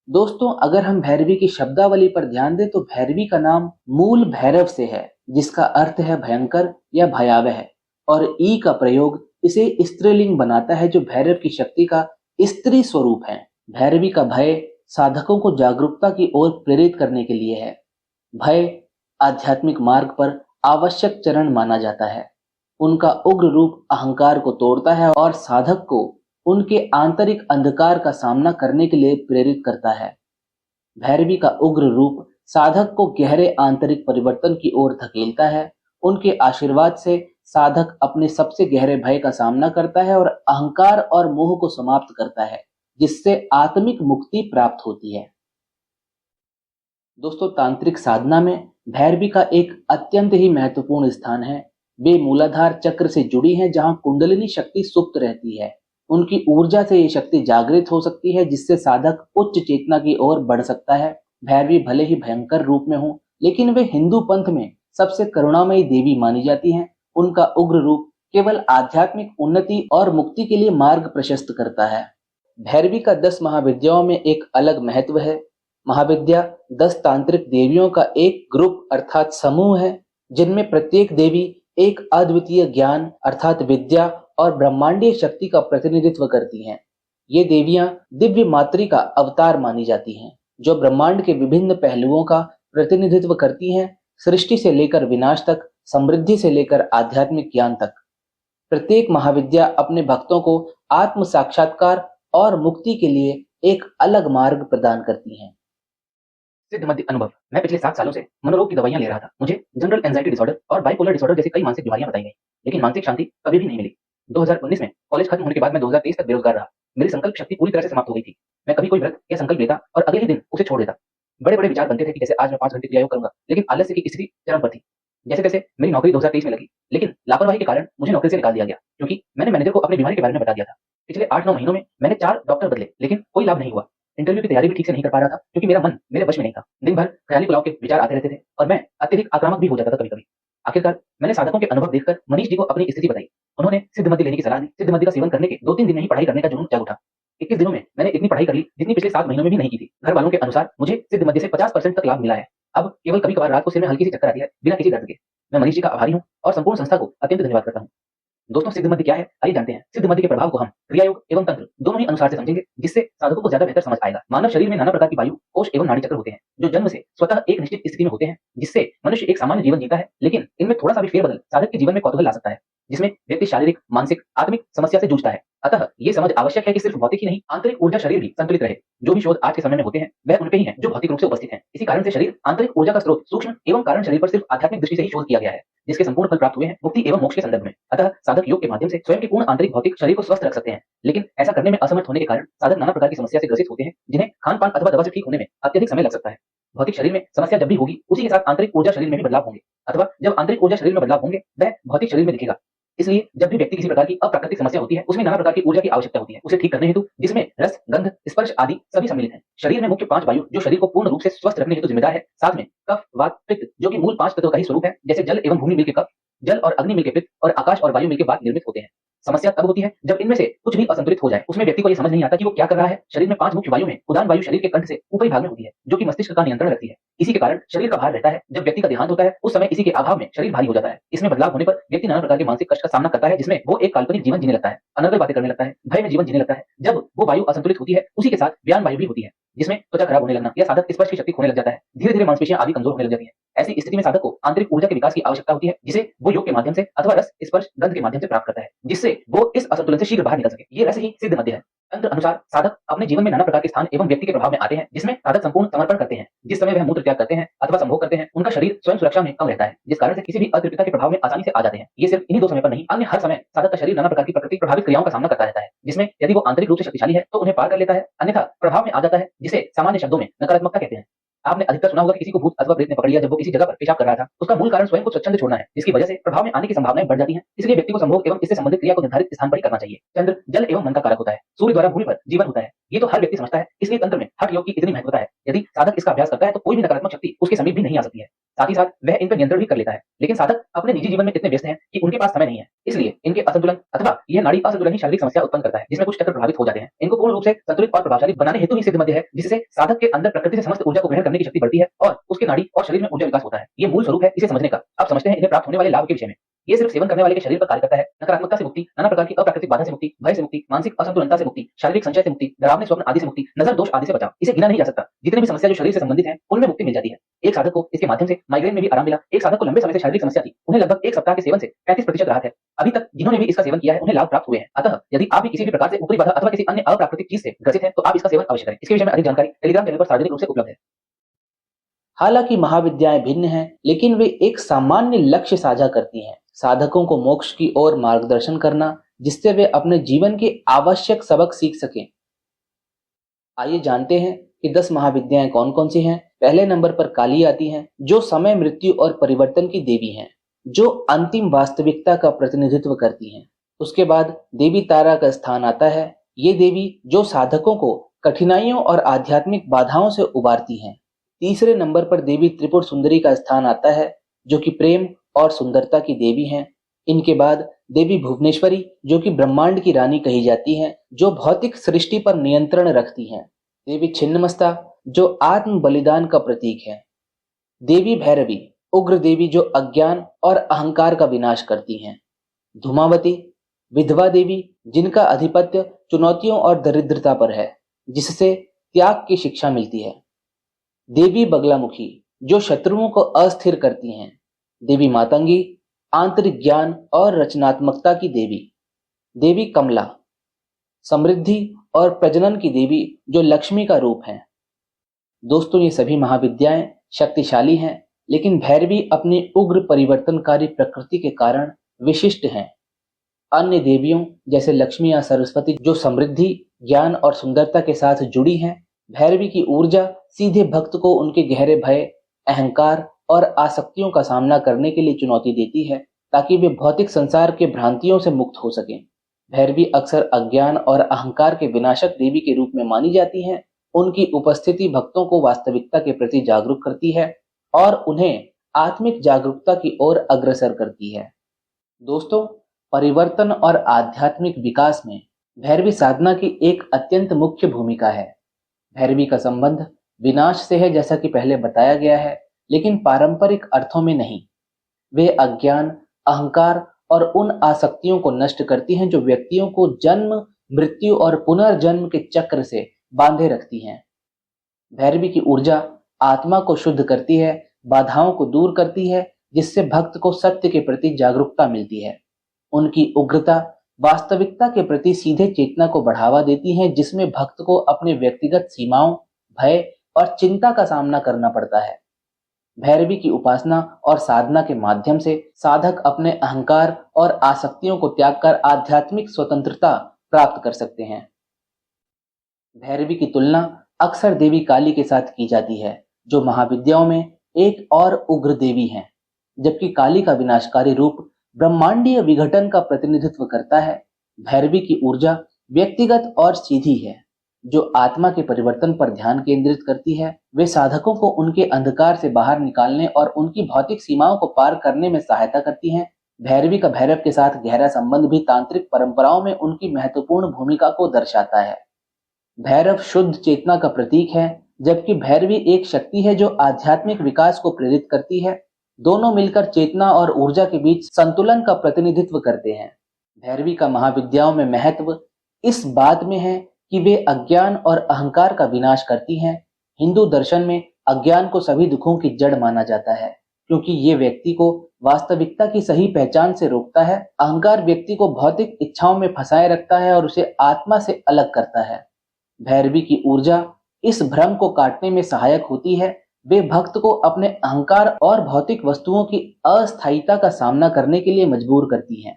दोस्तों, अगर हम भैरवी की शब्दावली पर ध्यान दें तो भैरवी का नाम मूल भैरव से है, जिसका अर्थ है भयंकर या भयावह, और ई का प्रयोग इसे स्त्रीलिंग बनाता है, जो भैरव की शक्ति का स्त्री स्वरूप है। भैरवी का भय साधकों को जागरूकता की ओर प्रेरित करने के लिए है। भय आध्यात्मिक मार्ग पर आवश्यक चरण माना जाता है। उनका उग्र रूप अहंकार को तोड़ता है और साधक को उनके आंतरिक अंधकार का सामना करने के लिए प्रेरित करता है। भैरवी का उग्र रूप साधक को गहरे आंतरिक परिवर्तन की ओर धकेलता है। उनके आशीर्वाद से साधक अपने सबसे गहरे भय का सामना करता है और अहंकार और मोह को समाप्त करता है, जिससे आत्मिक मुक्ति प्राप्त होती है। दोस्तों, तांत्रिक साधना में भैरवी का एक अत्यंत ही महत्वपूर्ण स्थान है। वे मूलाधार चक्र से जुड़ी हैं, जहां कुंडलिनी शक्ति सुप्त रहती है। उनकी ऊर्जा से ये शक्ति जागृत हो सकती है, जिससे साधक उच्च चेतना की ओर बढ़ सकता है। भैरवी भले ही भयंकर रूप में हो, लेकिन वे हिंदू पंथ में सबसे करुणामयी देवी मानी जाती हैं। उनका उग्र रूप केवल आध्यात्मिक उन्नति और मुक्ति के लिए मार्ग प्रशस्त करता है। भैरवी का 10 महाविद्याओं में एक अलग महत्व है। महाविद्या 10 तांत्रिक देवियों का एक ग्रुप अर्थात समूह है, जिनमें प्रत्येक देवी एक अद्वितीय ज्ञान अर्थात विद्या और ब्रह्मांडीय शक्ति का प्रतिनिधित्व करती हैं। ये देवियां दिव्य मातृ का अवतार मानी जाती हैं, जो ब्रह्मांड के विभिन्न पहलुओं का प्रतिनिधित्व करती हैं, सृष्टि से लेकर विनाश तक, समृद्धि से लेकर आध्यात्मिक ज्ञान तक। प्रत्येक महाविद्या अपने भक्तों को आत्म साक्षात्कार और मुक्ति के लिए एक अलग मार्ग प्रदान करती हैं। सिद्ध मध्य अनुभव। मैं पिछले 7 सालों से मनोरोग की दवाइयां ले रहा था। मुझे जनरल एंजाइटी डिसऑर्डर और बाइपोलर डिसऑर्डर जैसी कई मानसिक बीमारियां बताई गई, लेकिन मानसिक शांति कभी भी नहीं मिली। 2019 में कॉलेज खत्म होने के बाद मैं 2023 तक बेरोजगार रहा। मेरी संकल्प शक्ति पूरी तरह से समाप्त हो गई थी। मैं कभी कोई व्रत या संकल्प लेता और अगले ही दिन उसे छोड़ देता। बड़े बड़े विचार बनते थे कि जैसे आज मैं 5 घंटे क्रियायोग करूंगा, लेकिन आलस्य की स्थिति चरम पर थी। जैसे तैसे मेरी नौकरी 2023 में लगी, लेकिन लापरवाही के कारण मुझे नौकरी से निकाल दिया गया, क्योंकि मैंने मैनेजर को अपनी बीमारी के बारे में बता दिया था। पिछले 8-9 महीनों में मैंने 4 डॉक्टर बदले, लेकिन कोई लाभ नहीं हुआ। इंटरव्यू की तैयारी भी ठीक से नहीं कर पा रहा था, क्योंकि मेरा मन मेरे वश में नहीं था। दिन भर ख्याली पुलाव के विचार आते रहते थे और मैं अत्यधिक आक्रामक भी हो जाता था कभी-कभी। आखिरकार मैंने साधकों के अनुभव देखकर मनीष जी को अपनी स्थिति बताई। उन्होंने सिद्ध मद्य लेने की सलाह दी। सिद्ध मद्य का सेवन करने के 2-3 दिन में ही पढ़ाई करने का जुनून जाग उठा। 21 दिनों में मैंने इतनी पढ़ाई कर ली जितनी पिछले 7 महीनों में भी नहीं की थी। घर वालों के अनुसार मुझे सिद्ध मद्य से 50% तक लाभ मिला है। अब केवल कभी-कभार रात को सिर में हल्की सी चक्कर आती है, बिना किसी दर्द के। मैं मनीष जी का आभारी हूँ और संपूर्ण संस्था को अत्यंत धन्यवाद करता हूँ। दोस्तों, सिद्ध मध्य क्या है, आइए जानते हैं। सिद्ध मध्य के प्रभाव को हम क्रिया योग एवं तंत्र दोनों ही अनुसार से समझेंगे, जिससे साधकों को ज्यादा बेहतर समझ आएगा। मानव शरीर में नाना प्रकार की वायु, कोष एवं नाड़ी चक्र होते हैं, जो जन्म से स्वतः एक निश्चित स्थिति में होते हैं, जिससे मनुष्य एक सामान्य जीवन जीता है। लेकिन इनमें थोड़ा सा भी फेरबदल साधक के जीवन में कौतूहल ला सकता है, जिसमें व्यक्ति शारीरिक, मानसिक, आत्मिक समस्या से जूझता है। अतः ये समझ आवश्यक है कि सिर्फ भौतिक ही नहीं, आंतरिक ऊर्जा शरीर भी संतुलित रहे। जो भी शोध आज के समय में होते हैं, वह उनपे ही है जो भौतिक रूप से उपस्थित हैं। इसी कारण से शरीर आंतरिक ऊर्जा का स्रोत सूक्ष्म एवं कारण शरीर पर सिर्फ आध्यात्मिक दृष्टि से ही शोध किया गया है, जिसके संपूर्ण फल प्राप्त हुए हैं मुक्ति एवं मोक्ष के संदर्भ में। अतः साधक योग के माध्यम से स्वयं के पूर्ण आंतरिक भौतिक शरीर को स्वस्थ रख सकते हैं। लेकिन ऐसा करने में असमर्थ होने के कारण साधक नाना प्रकार की समस्या से ग्रसित होते हैं, जिन्हें खान पान अथवा दवा से ठीक होने में अत्यधिक समय लग सकता है। भौतिक शरीर में समस्या जब भी होगी, उसी के साथ आंतरिक ऊर्जा शरीर में भी बदलाव होंगे, अथवा जब आंतरिक ऊर्जा शरीर में बदलाव होंगे, वह भौतिक शरीर में दिखेगा। इसलिए जब भी व्यक्ति किसी प्रकार की अप्राकृतिक समस्या होती है, उसमें नाना प्रकार की ऊर्जा की आवश्यकता होती है उसे ठीक करने हेतु, जिसमें रस, गंध, स्पर्श आदि सभी सम्मिलित हैं। शरीर में मुख्य 5 वायु जो शरीर को पूर्ण रूप से स्वस्थ रखने हेतु जिम्मेदार है। साथ में कफ, वात, पित्त जो कि मूल 5 तत्वों का ही स्वरूप है, जैसे जल एवं भूमि मिलके कफ, जल और अग्नि मिलके पित्त और आकाश और वायु मिलके वात निर्मित होते हैं। समस्या तब होती है जब इनमें से कुछ भी असंतुलित हो जाए। उसमें व्यक्ति को ये समझ नहीं आता कि वो क्या कर रहा है। शरीर में 5 मुख्य वायु में उदान वायु शरीर के कंठ से ऊपरी भाग में होती है, जो कि मस्तिष्क का नियंत्रण रखती है। इसी के कारण शरीर का भार रहता है। जब व्यक्ति का देहांत होता है, उस समय इसी के अभाव में शरीर भारी हो जाता है। इसमें बदलाव होने पर व्यक्ति नाना प्रकार के मानसिक कष्ट का सामना करता है, जिसमें वो एक काल्पनिक जीवन जीने लगता है, अनर्गल बातें करने लगता है, भय में जीवन जीने लगता है। जब वो वायु असंतुलित होती है, उसी के साथ व्यान वायु भी होती है, जिसमें त्वचा खराब होने लगना या साधक स्पर्श की शक्ति खोने लग जाता है। धीरे-धीरे मांसपेशियां आदि कमजोर होने लग जाती हैं। ऐसी स्थिति में साधक को आंतरिक ऊर्जा के विकास की आवश्यकता होती है, जिसे वो योग के माध्यम से अथवा रस, स्पर्श, गंध के माध्यम से प्राप्त करता है, जिससे वो इस असंतुलन से शीघ्र बाहर निकल सके। ये रस ही सिद्ध मध्य है। तंत्र अनुसार साधक अपने जीवन में नाना प्रकार के स्थान एवं व्यक्ति के प्रभाव में आते हैं, जिसमें साधक संपूर्ण समर्पण करते हैं। जिस समय वह मूत्र त्याग करते हैं अथवा संभोग करते हैं, उनका शरीर स्वयं सुरक्षा में कम रहता है, जिस कारण से किसी भी अतृप्तता के प्रभाव में आसानी से आ जाते हैं। ये सिर्फ इन्हीं 2 समय पर नहीं, अन्य हर समय साधक का शरीर नाना प्रकार की प्रकृति प्रभावित क्रियाओं का सामना करता रहता है, जिसमें यदि वो आंतरिक रूप से शक्तिशाली है तो उन्हें पार कर लेता है, अन्यथा प्रभाव में आ जाता है, जिसे सामान्य शब्दों में नकारात्मकता कहते हैं। आपने अधिकतर सुना होगा कि किसी को भूत अथवा प्रेत ने पकड़ लिया जब वो किसी जगह पर पेशाब कर रहा था। उसका मूल कारण स्वयं को स्वच्छंद छोड़ना है, जिसकी वजह से प्रभाव में आने की संभावनाएं बढ़ जाती हैं। इसलिए व्यक्ति को संभोग एवं इससे संबंधित क्रिया को निर्धारित स्थान पर ही करना चाहिए। चंद्र जल एवं मन का कारक होता है। सूर्य द्वारा भूमि पर जीवन होता है। ये तो हर व्यक्ति समझता है, इसलिए तंत्र में हठ योग की इतनी महत्वता है। यदि साधक इसका अभ्यास करता है तो कोई भी नकारात्मक शक्ति उसके समीप भी नहीं आ सकती है। साथ ही साथ वह इन पर नियंत्रण भी कर लेता है। लेकिन साधक अपने निजी जीवन में इतने व्यस्त हैं कि उनके पास समय नहीं है। इसलिए इनके असंतुलन अथवा यह नाड़ी असंतुलन ही शारीरिक समस्या उत्पन्न करता है, जिसमें कुछ चक्र प्रभावित हो जाते हैं। इनको पूर्ण रूप से संतुलित और प्रभावशाली बनाने हेतु ही सिद्ध मध्य है, जिससे साधक के अंदर प्रकृति से समस्त ऊर्जा को ग्रहण करने की शक्ति बढ़ती है और उसके नाड़ी और शरीर में ऊर्जा विकास होता है। ये मूल स्वरूप है इसे समझने का। अब समझते हैं इन्हें प्राप्त होने वाले लाभ के विषय में। ये सिर्फ सेवन करने वाले के शरीर पर कार्य करता है। नकारात्मकता से मुक्ति, नाना प्रकार की अप्राकृतिक बाधा से मुक्ति, भय से मुक्ति, मानसिक असंतुलनता से मुक्ति, शारीरिक संचय से मुक्ति, डरावने स्वप्न आदि से मुक्ति, नजर दोष आदि से बचाव। इसे गिना नहीं जा सकता। जितनी भी समस्या जो शरीर से संबंधित है, उनमें मुक्ति मिल जाती है। एक साधक को इसके माध्यम से माइग्रेन में भी आराम मिला। एक साधक को लंबे समय से शारीरिक समस्या थी, उन्हें लगभग 1 सप्ताह के सेवन से 35% राहत है। अभी तक जिन्होंने भी इसका सेवन किया है, उन्हें लाभ प्राप्त हुए हैं। अतः यदि आप भी किसी भी प्रकार से ऊपरी बाधा अथवा किसी अन्य अप्राकृतिक चीज से ग्रसित हैं, तो आप इसका सेवन अवश्य करें। इसके विषय में अधिक जानकारी टेलीग्राम चैनल पर सार्वजनिक रूप से उपलब्ध है। हालांकि महाविद्याएं भिन्न हैं, लेकिन वे एक सामान्य लक्ष्य साझा करती हैं, साधकों को मोक्ष की ओर मार्गदर्शन करना, जिससे वे अपने जीवन के आवश्यक सबक सीख सकें। आइए जानते हैं कि 10 महाविद्याएं कौन कौन सी हैं। पहले नंबर पर काली आती हैं, जो समय, मृत्यु और परिवर्तन की देवी हैं, जो अंतिम वास्तविकता का प्रतिनिधित्व करती हैं। उसके बाद देवी तारा का स्थान आता है। ये देवी जो साधकों को कठिनाइयों और आध्यात्मिक बाधाओं से उबारती हैं। तीसरे नंबर पर देवी त्रिपुर सुंदरी का स्थान आता है, जो कि प्रेम और सुंदरता की देवी हैं। इनके बाद देवी भुवनेश्वरी, जो कि ब्रह्मांड की रानी कही जाती हैं, जो भौतिक सृष्टि पर नियंत्रण रखती हैं। देवी छिन्नमस्ता, जो आत्म बलिदान का प्रतीक है। देवी भैरवी, उग्र देवी, जो अज्ञान और अहंकार का विनाश करती हैं। धूमावती, विधवा देवी, जिनका आधिपत्य चुनौतियों और दरिद्रता पर है, जिससे त्याग की शिक्षा मिलती है। देवी बगलामुखी, जो शत्रुओं को अस्थिर करती हैं। देवी मातंगी, आंतरिक ज्ञान और रचनात्मकता की देवी। देवी कमला, समृद्धि और प्रजनन की देवी, जो लक्ष्मी का रूप है। दोस्तों, ये सभी महाविद्याएं शक्तिशाली हैं, लेकिन भैरवी अपनी उग्र परिवर्तनकारी प्रकृति के कारण विशिष्ट हैं। अन्य देवियों जैसे लक्ष्मी या सरस्वती, जो समृद्धि, ज्ञान और सुंदरता के साथ जुड़ी हैं, भैरवी की ऊर्जा सीधे भक्त को उनके गहरे भय, अहंकार और आसक्तियों का सामना करने के लिए चुनौती देती है, ताकि वे भौतिक संसार के भ्रांतियों से मुक्त हो सकें। भैरवी अक्सर अज्ञान और अहंकार के विनाशक देवी के रूप में मानी जाती हैं। उनकी उपस्थिति भक्तों को वास्तविकता के प्रति जागरूक करती है और उन्हें आत्मिक जागरूकता की ओर अग्रसर करती है। दोस्तों, परिवर्तन और आध्यात्मिक विकास में भैरवी साधना की एक अत्यंत मुख्य भूमिका है। भैरवी का संबंध विनाश से है, जैसा कि पहले बताया गया है, लेकिन पारंपरिक अर्थों में नहीं। वे अज्ञान, अहंकार और उन आसक्तियों को नष्ट करती हैं जो व्यक्तियों को जन्म, मृत्यु और पुनर्जन्म के चक्र से बांधे रखती हैं। भैरवी की ऊर्जा आत्मा को शुद्ध करती है, बाधाओं को दूर करती है, जिससे भक्त को सत्य के प्रति जागरूकता मिलती है। उनकी उग्रता वास्तविकता के प्रति सीधे चेतना को बढ़ावा देती है, जिसमें भक्त को अपने व्यक्तिगत सीमाओं, भय और चिंता का सामना करना पड़ता है। भैरवी की उपासना और साधना के माध्यम से साधक अपने अहंकार और आसक्तियों को त्याग कर आध्यात्मिक स्वतंत्रता प्राप्त कर सकते हैं। भैरवी की तुलना अक्सर देवी काली के साथ की जाती है, जो महाविद्याओं में एक और उग्र देवी हैं। जबकि काली का विनाशकारी रूप ब्रह्मांडीय विघटन का प्रतिनिधित्व करता है, भैरवी की ऊर्जा व्यक्तिगत और सीधी है, जो आत्मा के परिवर्तन पर ध्यान केंद्रित करती है। वे साधकों को उनके अंधकार से बाहर निकालने और उनकी भौतिक सीमाओं को पार करने में सहायता करती हैं। भैरवी का भैरव के साथ गहरा संबंध भी तांत्रिक परंपराओं में उनकी महत्वपूर्ण भूमिका को दर्शाता है। भैरव शुद्ध चेतना का प्रतीक है, जबकि भैरवी एक शक्ति है जो आध्यात्मिक विकास को प्रेरित करती है। दोनों मिलकर चेतना और ऊर्जा के बीच संतुलन का प्रतिनिधित्व करते हैं। भैरवी का महाविद्याओं में महत्व इस बात में है कि वे अज्ञान और अहंकार का विनाश करती हैं। हिंदू दर्शन में अज्ञान को सभी दुखों की जड़ माना जाता है, क्योंकि ये व्यक्ति को वास्तविकता की सही पहचान से रोकता है। अहंकार व्यक्ति को भौतिक इच्छाओं में फंसाए रखता है और उसे आत्मा से अलग करता है। भैरवी की ऊर्जा इस भ्रम को काटने में सहायक होती है। वे भक्त को अपने अहंकार और भौतिक वस्तुओं की अस्थायीता का सामना करने के लिए मजबूर करती है।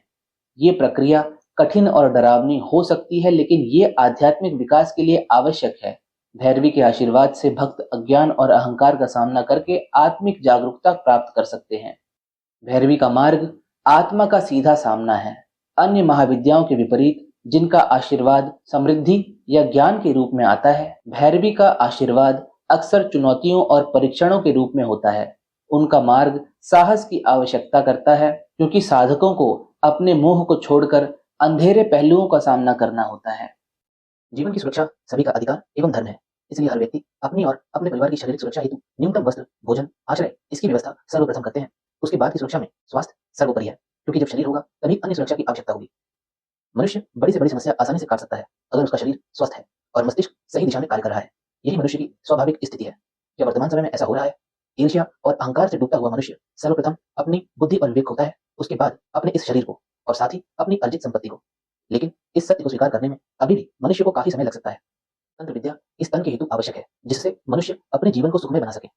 ये प्रक्रिया कठिन और डरावनी हो सकती है, लेकिन ये आध्यात्मिक विकास के लिए आवश्यक है। भैरवी के आशीर्वाद से भक्त अज्ञान और अहंकार का सामना करके आत्मिक जागरूकता प्राप्त कर सकते हैं। भैरवी का मार्ग आत्मा का सीधा सामना है। अन्य महाविद्याओं के विपरीत, जिनका आशीर्वाद समृद्धि या ज्ञान के रूप में आता है, भैरवी का आशीर्वाद अक्सर चुनौतियों और परीक्षणों के रूप में होता है। उनका मार्ग साहस की आवश्यकता करता है, क्योंकि साधकों को अपने मोह को छोड़कर अंधेरे पहलुओं का सामना करना होता है। जीवन की सुरक्षा सभी का अधिकार एवं धर्म है। इसलिए हर व्यक्ति अपनी और अपने परिवार की शारीरिक सुरक्षा हेतु न्यूनतम वस्त्र, भोजन, आश्रय इसकी व्यवस्था सर्वप्रथम करते हैं। उसके बाद की सुरक्षा में स्वास्थ्य सर्वोपरि है, क्योंकि जब शरीर होगा तभी अन्य सुरक्षा की आवश्यकता होगी। मनुष्य बड़ी से बड़ी समस्या आसानी से काट सकता है अगर उसका शरीर स्वस्थ है और मस्तिष्क सही दिशा में कार्य कर रहा है। यही मनुष्य की स्वाभाविक स्थिति है। क्या वर्तमान समय में ऐसा हो रहा है? ईर्ष्या और अहंकार से डूबता हुआ मनुष्य सर्वप्रथम अपनी बुद्धि और विवेक खोता है, उसके बाद अपने इस शरीर को और साथ ही अपनी अर्जित संपत्ति को। लेकिन इस सत्य को स्वीकार करने में अभी भी मनुष्य को काफी समय लग सकता है। तंत्र विद्या इस तंत्र के हेतु आवश्यक है, जिससे मनुष्य अपने जीवन को सुखमय बना सके।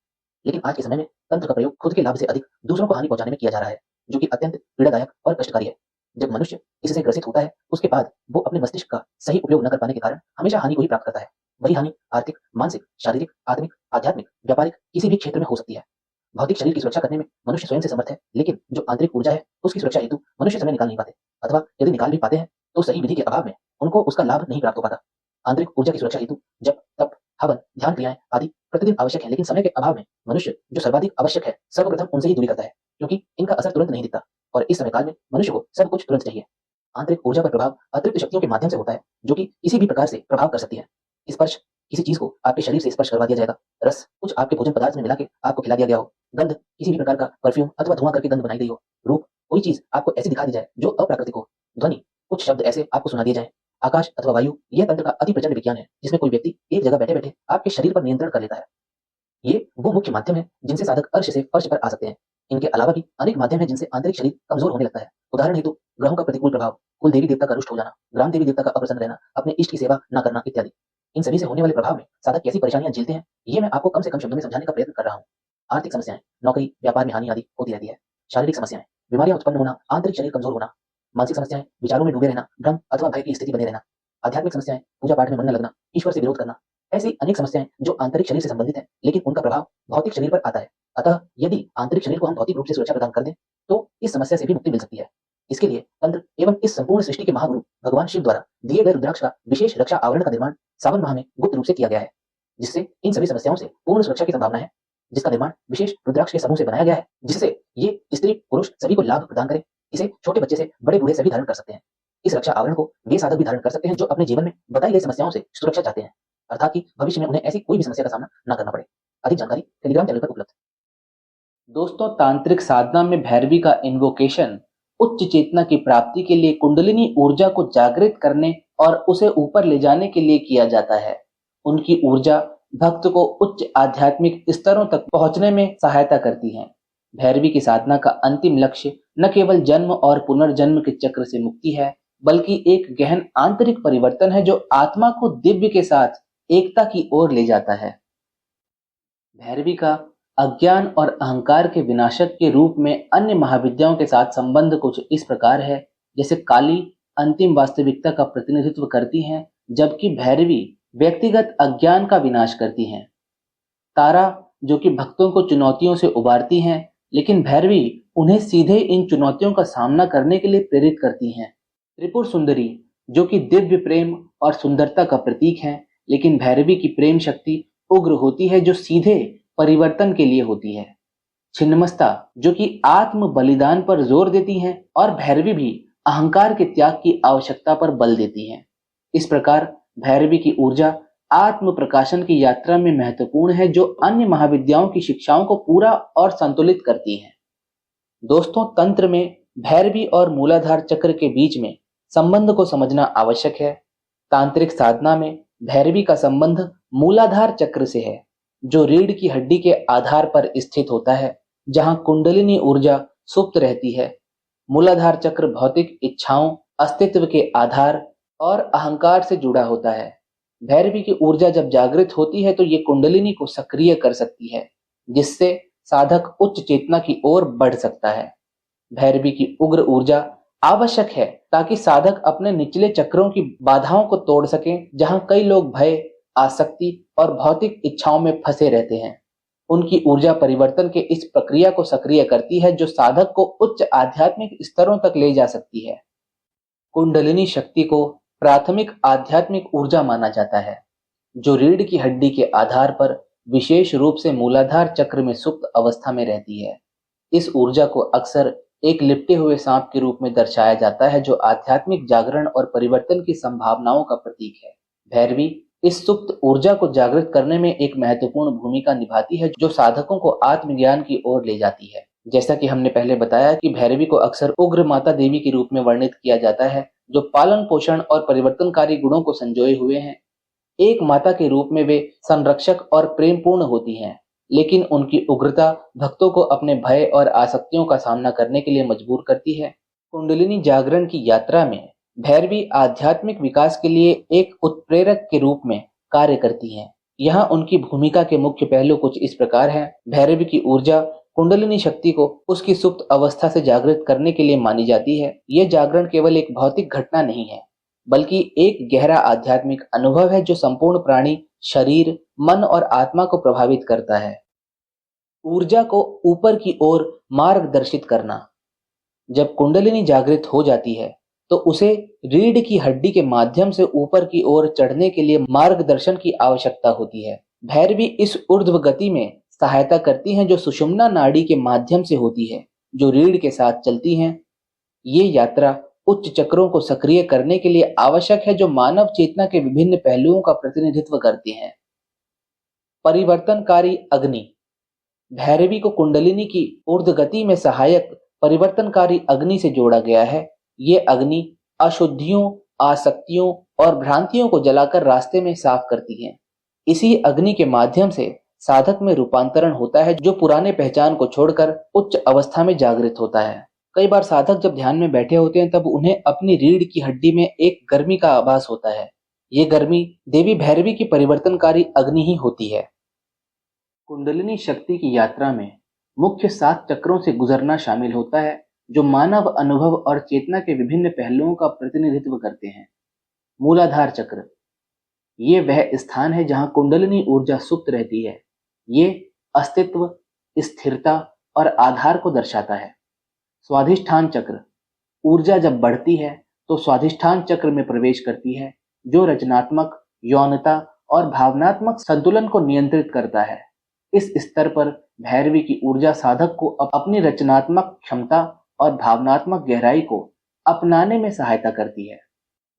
लेकिन आज के समय में तंत्र का प्रयोग खुद के लाभ से अधिक दूसरों को हानि पहुंचाने में किया जा रहा है, जो कि अत्यंत पीड़ादायक और कष्टकारी है। जब मनुष्य इससे ग्रसित होता है, उसके बाद वो अपने मस्तिष्क का सही उपयोग न कर पाने के कारण हमेशा हानि को ही प्राप्त करता है। वही हानि आर्थिक, मानसिक, शारीरिक, आत्मिक, आध्यात्मिक, व्यापारिक किसी भी क्षेत्र में हो सकती है। भौतिक शरीर की सुरक्षा करने में मनुष्य स्वयं से समर्थ है, लेकिन जो आंतरिक ऊर्जा है उसकी सुरक्षा हेतु मनुष्य समय निकाल नहीं पाते, अथवा यदि निकाल भी पाते हैं तो सही विधि के अभाव में उनको उसका लाभ नहीं प्राप्त हो पाता। आंतरिक ऊर्जा की सुरक्षा हेतु जप, तप, हवन, ध्यान क्रियाएं आदि प्रतिदिन आवश्यक है, लेकिन समय के अभाव में मनुष्य जो सर्वाधिक आवश्यक है सर्वप्रथम उनसे ही दूरी करता है, क्योंकि इनका असर तुरंत नहीं दिखता और इस समय काल में मनुष्य को सब कुछ तुरंत चाहिए। आंतरिक ऊर्जा पर प्रभाव अतिरिक्त शक्तियों के माध्यम से होता है, जो कि किसी भी प्रकार से प्रभाव कर सकती है। स्पर्श, किसी चीज को आपके शरीर से स्पर्श करवा दिया जाएगा। रस, कुछ आपके भोजन पदार्थ में मिला के आपको खिला दिया गया हो। गंध, किसी भी प्रकार का परफ्यूम अथवा धुआं करके गंध बनाई गई हो। रूप, कोई चीज आपको ऐसी दिखा दी जाए जो अप्राकृतिक हो। ध्वनि, कुछ शब्द ऐसे आपको सुना दिए जाए। आकाश अथवा वायु, यह तंत्र का अति प्रचंड विज्ञान है, जिसमें कोई व्यक्ति एक जगह बैठे बैठे आपके शरीर पर नियंत्रण कर लेता है। ये वो मुख्य माध्यम है जिनसे साधक अर्श से फर्श पर आ सकते हैं। इनके अलावा भी अनेक माध्यम है जिनसे आंतरिक शरीर कमजोर होने लगता है। उदाहरण हेतु ग्रहों का प्रतिकूल प्रभाव, कुल देवी देवता का रुष्ट हो जाना, ग्राम देवी देवता का अप्रसन्न रहना, अपने इष्ट की सेवा न करना इत्यादि। इन सभी से होने वाले प्रभाव में साधक कैसी परेशानियां झेलते हैं, ये मैं आपको कम से कम शब्दों में समझाने का प्रयत्न कर रहा हूँ। आर्थिक समस्याएं, नौकरी व्यापार में हानि आदि होती रहती है। शारीरिक समस्याएं, बीमारियां उत्पन्न होना, आंतरिक शरीर कमजोर होना। मानसिक समस्याएं, विचारों में डूबे रहना, भ्रम अथवा भय की स्थिति बने रहना। आध्यात्मिक समस्याएं, पूजा पाठ में मन न लगना, ईश्वर से विरोध करना। ऐसी अनेक समस्याएं जो आंतरिक शरीर से संबंधित है, लेकिन उनका प्रभाव भौतिक शरीर पर आता है। अतः यदि आंतरिक शरीर को हम भौतिक रूप से सुरक्षा प्रदान कर दें तो इस समस्या से भी मुक्ति मिल सकती है। इसके लिए तंत्र एवं इस संपूर्ण सृष्टि के महागुरु भगवान शिव द्वारा दिए गए रुद्राक्ष का विशेष रक्षा आवरण का निर्माण सावन माह में गुप्त रूप से किया गया है, जिससे इन सभी समस्याओं से पूर्ण सुरक्षा की संभावना है। जिसका निर्माण विशेष रुद्राक्ष के समूह से बनाया गया है, जिससे ये स्त्री पुरुष सभी को लाभ प्रदान करे। इसे छोटे बच्चे से बड़े बूढ़े सभी धारण कर सकते हैं। इस रक्षा आवरण को वे साधक भी धारण कर सकते हैं जो अपने जीवन में बताई गई समस्याओं से सुरक्षा चाहते हैं, अर्थात कि भविष्य में उन्हें ऐसी कोई भी समस्या का सामना न करना पड़े। अधिक जानकारी टेलीग्राम चैनल पर उपलब्ध। दोस्तों, तांत्रिक साधना में भैरवी का इन्वोकेशन उच्च चेतना की प्राप्ति के लिए कुंडलिनी ऊर्जा को जागृत करने और उसे ऊपर ले जाने के लिए किया जाता है। उनकी ऊर्जा भक्त को उच्च आध्यात्मिक स्तरों तक पहुंचने में सहायता करती है। भैरवी की साधना का अंतिम लक्ष्य न केवल जन्म और पुनर्जन्म के चक्र से मुक्ति है, बल्कि एक गहन आंतरिक परिवर्तन है जो आत्मा को दिव्य के साथ एकता की ओर ले जाता है। भैरवी का अज्ञान और अहंकार के विनाशक के रूप में अन्य महाविद्याओं के साथ संबंध कुछ इस प्रकार है। जैसे काली अंतिम वास्तविकता का प्रतिनिधित्व करती हैं, जबकि भैरवी व्यक्तिगत अज्ञान का विनाश करती हैं। तारा जो कि भक्तों को चुनौतियों से उबारती हैं, लेकिन भैरवी उन्हें सीधे इन चुनौतियों का सामना करने के लिए प्रेरित करती हैं। त्रिपुर सुंदरी जो कि दिव्य प्रेम और सुंदरता का प्रतीक है, लेकिन भैरवी की प्रेम शक्ति उग्र होती है जो सीधे परिवर्तन के लिए होती है। छिन्नमस्ता जो कि आत्म बलिदान पर जोर देती हैं, और भैरवी भी अहंकार के त्याग की आवश्यकता पर बल देती हैं। इस प्रकार भैरवी की ऊर्जा आत्म प्रकाशन की यात्रा में महत्वपूर्ण है, जो अन्य महाविद्याओं की शिक्षाओं को पूरा और संतुलित करती है। दोस्तों, तंत्र में भैरवी और मूलाधार चक्र के बीच में संबंध को समझना आवश्यक है। तांत्रिक साधना में भैरवी का संबंध मूलाधार चक्र से है, जो रीढ़ की हड्डी के आधार पर स्थित होता है, जहां कुंडलिनी ऊर्जा सुप्त रहती है। मूलाधार चक्र भौतिक इच्छाओं, अस्तित्व के आधार और अहंकार से जुड़ा होता है। भैरवी की ऊर्जा जब जागृत होती है तो ये कुंडलिनी को सक्रिय कर सकती है, जिससे साधक उच्च चेतना की ओर बढ़ सकता है। भैरवी की उग्र ऊर्जा आवश्यक है ताकि साधक अपने निचले चक्रों की बाधाओं को तोड़ सकें, जहां कई लोग भय, आसक्ति और भौतिक इच्छाओं में फंसे रहते हैं। उनकी ऊर्जा परिवर्तन के इस प्रक्रिया को सक्रिय करती है, जो साधक को उच्च आध्यात्मिक स्तरों तक ले जा सकती है। कुंडलिनी शक्ति को प्राथमिक आध्यात्मिक ऊर्जा माना जाता है, जो रीढ़ की हड्डी के आधार पर विशेष रूप से मूलाधार चक्र में सुप्त अवस्था में रहती है। इस ऊर्जा को अक्सर एक लिपटे हुए सांप के रूप में दर्शाया जाता है, जो आध्यात्मिक जागरण और परिवर्तन की संभावनाओं का प्रतीक है। भैरवी इस सुप्त ऊर्जा को जागृत करने में एक महत्वपूर्ण भूमिका निभाती है, जो साधकों को आत्मज्ञान की ओर ले जाती है। जैसा कि हमने पहले बताया कि भैरवी को अक्सर उग्र माता देवी के रूप में वर्णित किया जाता है, जो पालन पोषण और परिवर्तनकारी गुणों को संजोए हुए हैं। एक माता के रूप में वे संरक्षक और प्रेमपूर्ण होती हैं, लेकिन उनकी उग्रता भक्तों को अपने भय और आसक्तियों का सामना करने के लिए मजबूर करती है। कुंडलिनी जागरण की यात्रा में भैरवी आध्यात्मिक विकास के लिए एक उत्प्रेरक के रूप में कार्य करती हैं। यहाँ उनकी भूमिका के मुख्य पहलू कुछ इस प्रकार हैं। भैरवी की ऊर्जा कुंडलिनी शक्ति को उसकी सुप्त अवस्था से जागृत करने के लिए मानी जाती है। यह जागरण केवल एक भौतिक घटना नहीं है, बल्कि एक गहरा आध्यात्मिक अनुभव है, जो संपूर्ण प्राणी, शरीर, मन और आत्मा को प्रभावित करता है। ऊर्जा को ऊपर की ओर मार्गदर्शित करना। जब कुंडलिनी जागृत हो जाती है तो उसे रीढ़ की हड्डी के माध्यम से ऊपर की ओर चढ़ने के लिए मार्गदर्शन की आवश्यकता होती है। भैरवी इस ऊर्ध्व गति में सहायता करती हैं, जो सुषुम्ना नाड़ी के माध्यम से होती है, जो रीढ़ के साथ चलती हैं। ये यात्रा उच्च चक्रों को सक्रिय करने के लिए आवश्यक है, जो मानव चेतना के विभिन्न पहलुओं का प्रतिनिधित्व करते हैं। परिवर्तनकारी अग्नि। भैरवी को कुंडलिनी की ऊर्ध्व गति में सहायक परिवर्तनकारी अग्नि से जोड़ा गया है। ये अग्नि अशुद्धियों, आसक्तियों और भ्रांतियों को जलाकर रास्ते में साफ करती है। इसी अग्नि के माध्यम से साधक में रूपांतरण होता है, जो पुराने पहचान को छोड़कर उच्च अवस्था में जागृत होता है। कई बार साधक जब ध्यान में बैठे होते हैं तब उन्हें अपनी रीढ़ की हड्डी में एक गर्मी का आभास होता है। ये गर्मी देवी भैरवी की परिवर्तनकारी अग्नि ही होती है। कुंडलिनी शक्ति की यात्रा में मुख्य 7 चक्रों से गुजरना शामिल होता है, जो मानव अनुभव और चेतना के विभिन्न पहलुओं का प्रतिनिधित्व करते हैं। मूलाधार चक्र, ये वह स्थान है जहां कुंडलिनी ऊर्जा सुप्त रहती है। ये अस्तित्व, स्थिरता और आधार को दर्शाता है। स्वाधिष्ठान चक्र, ऊर्जा जब बढ़ती है तो स्वाधिष्ठान चक्र में प्रवेश करती है, जो रचनात्मक, यौनता और भावनात्मक संतुलन को नियंत्रित करता है। इस स्तर पर भैरवी की ऊर्जा साधक को अपनी रचनात्मक क्षमता और भावनात्मक गहराई को अपनाने में सहायता करती है।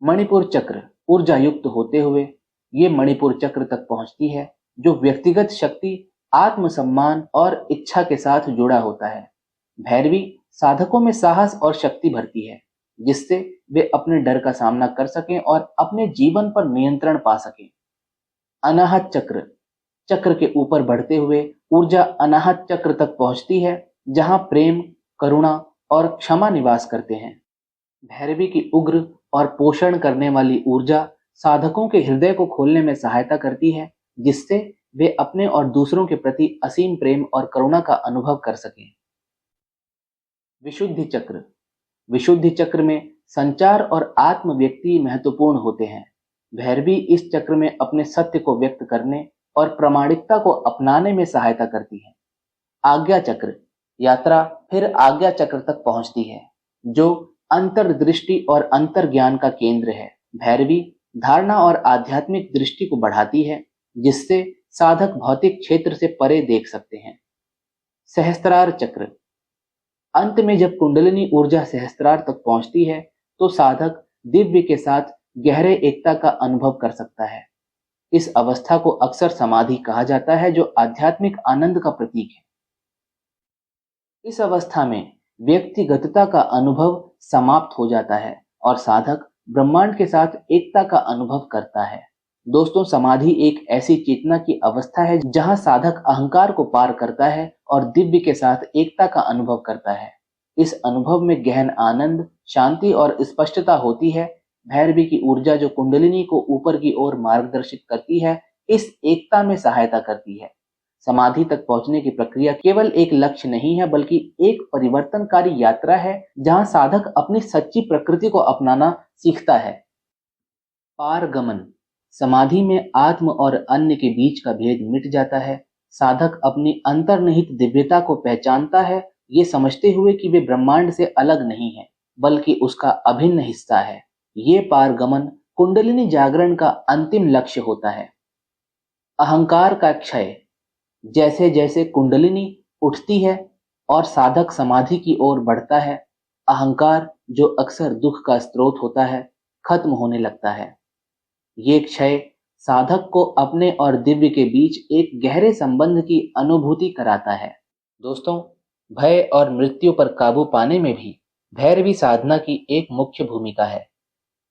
मणिपुर चक्र ऊर्जा युक्त होते हुए ये मणिपुर चक्र तक पहुंचती है, जो व्यक्तिगत शक्ति, आत्मसम्मान और इच्छा के साथ जुड़ा होता है। भैरवी साधकों में साहस और शक्ति भरती है, जिससे वे अपने डर का सामना कर सकें और अपने जीवन पर नियंत्रण पा सकें। अनाहत चक्र चक्र के ऊपर बढ़ते हुए ऊर्जा अनाहत चक्र तक पहुंचती है, जहां प्रेम, करुणा और क्षमा निवास करते हैं। भैरवी की उग्र और पोषण करने वाली ऊर्जा साधकों के हृदय को खोलने में सहायता करती है, जिससे वे अपने और दूसरों के प्रति असीम प्रेम और करुणा का अनुभव कर सकें। विशुद्धि चक्र विशुद्धि चक्र में संचार और आत्म व्यक्ति महत्वपूर्ण होते हैं। भैरवी इस चक्र में अपने सत्य को व्यक्त करने और प्रामाणिकता को अपनाने में सहायता करती है। आज्ञा चक्र यात्रा फिर आज्ञा चक्र तक पहुंचती है, जो अंतर्दृष्टि और अंतर्ज्ञान का केंद्र है। भैरवी धारणा और आध्यात्मिक दृष्टि को बढ़ाती है, जिससे साधक भौतिक क्षेत्र से परे देख सकते हैं। सहस्त्रार चक्र अंत में जब कुंडलिनी ऊर्जा सहस्त्रार तक पहुंचती है, तो साधक दिव्य के साथ गहरे एकता का अनुभव कर सकता है। इस अवस्था को अक्सर समाधि कहा जाता है, जो आध्यात्मिक आनंद का प्रतीक है। इस अवस्था में व्यक्तिगतता का अनुभव समाप्त हो जाता है और साधक ब्रह्मांड के साथ एकता का अनुभव करता है। दोस्तों, समाधि एक ऐसी चेतना की अवस्था है जहां साधक अहंकार को पार करता है और दिव्य के साथ एकता का अनुभव करता है। इस अनुभव में गहन आनंद, शांति और स्पष्टता होती है। भैरवी की ऊर्जा जो कुंडलिनी को ऊपर की ओर मार्गदर्शित करती है, इस एकता में सहायता करती है। समाधि तक पहुंचने की प्रक्रिया केवल एक लक्ष्य नहीं है, बल्कि एक परिवर्तनकारी यात्रा है, जहां साधक अपनी सच्ची प्रकृति को अपनाना सीखता है। पारगमन समाधि में आत्म और अन्य के बीच का भेद मिट जाता है। साधक अपनी अंतर्निहित दिव्यता को पहचानता है, ये समझते हुए कि वे ब्रह्मांड से अलग नहीं है, बल्कि उसका अभिन्न हिस्सा है। ये पारगमन कुंडलिनी जागरण का अंतिम लक्ष्य होता है। अहंकार का क्षय जैसे जैसे कुंडलिनी उठती है और साधक समाधि की ओर बढ़ता है, अहंकार, जो अक्सर दुख का स्रोत होता है, खत्म होने लगता है। ये क्षय साधक को अपने और दिव्य के बीच एक गहरे संबंध की अनुभूति कराता है। दोस्तों, भय और मृत्यु पर काबू पाने में भी भैरवी साधना की एक मुख्य भूमिका है।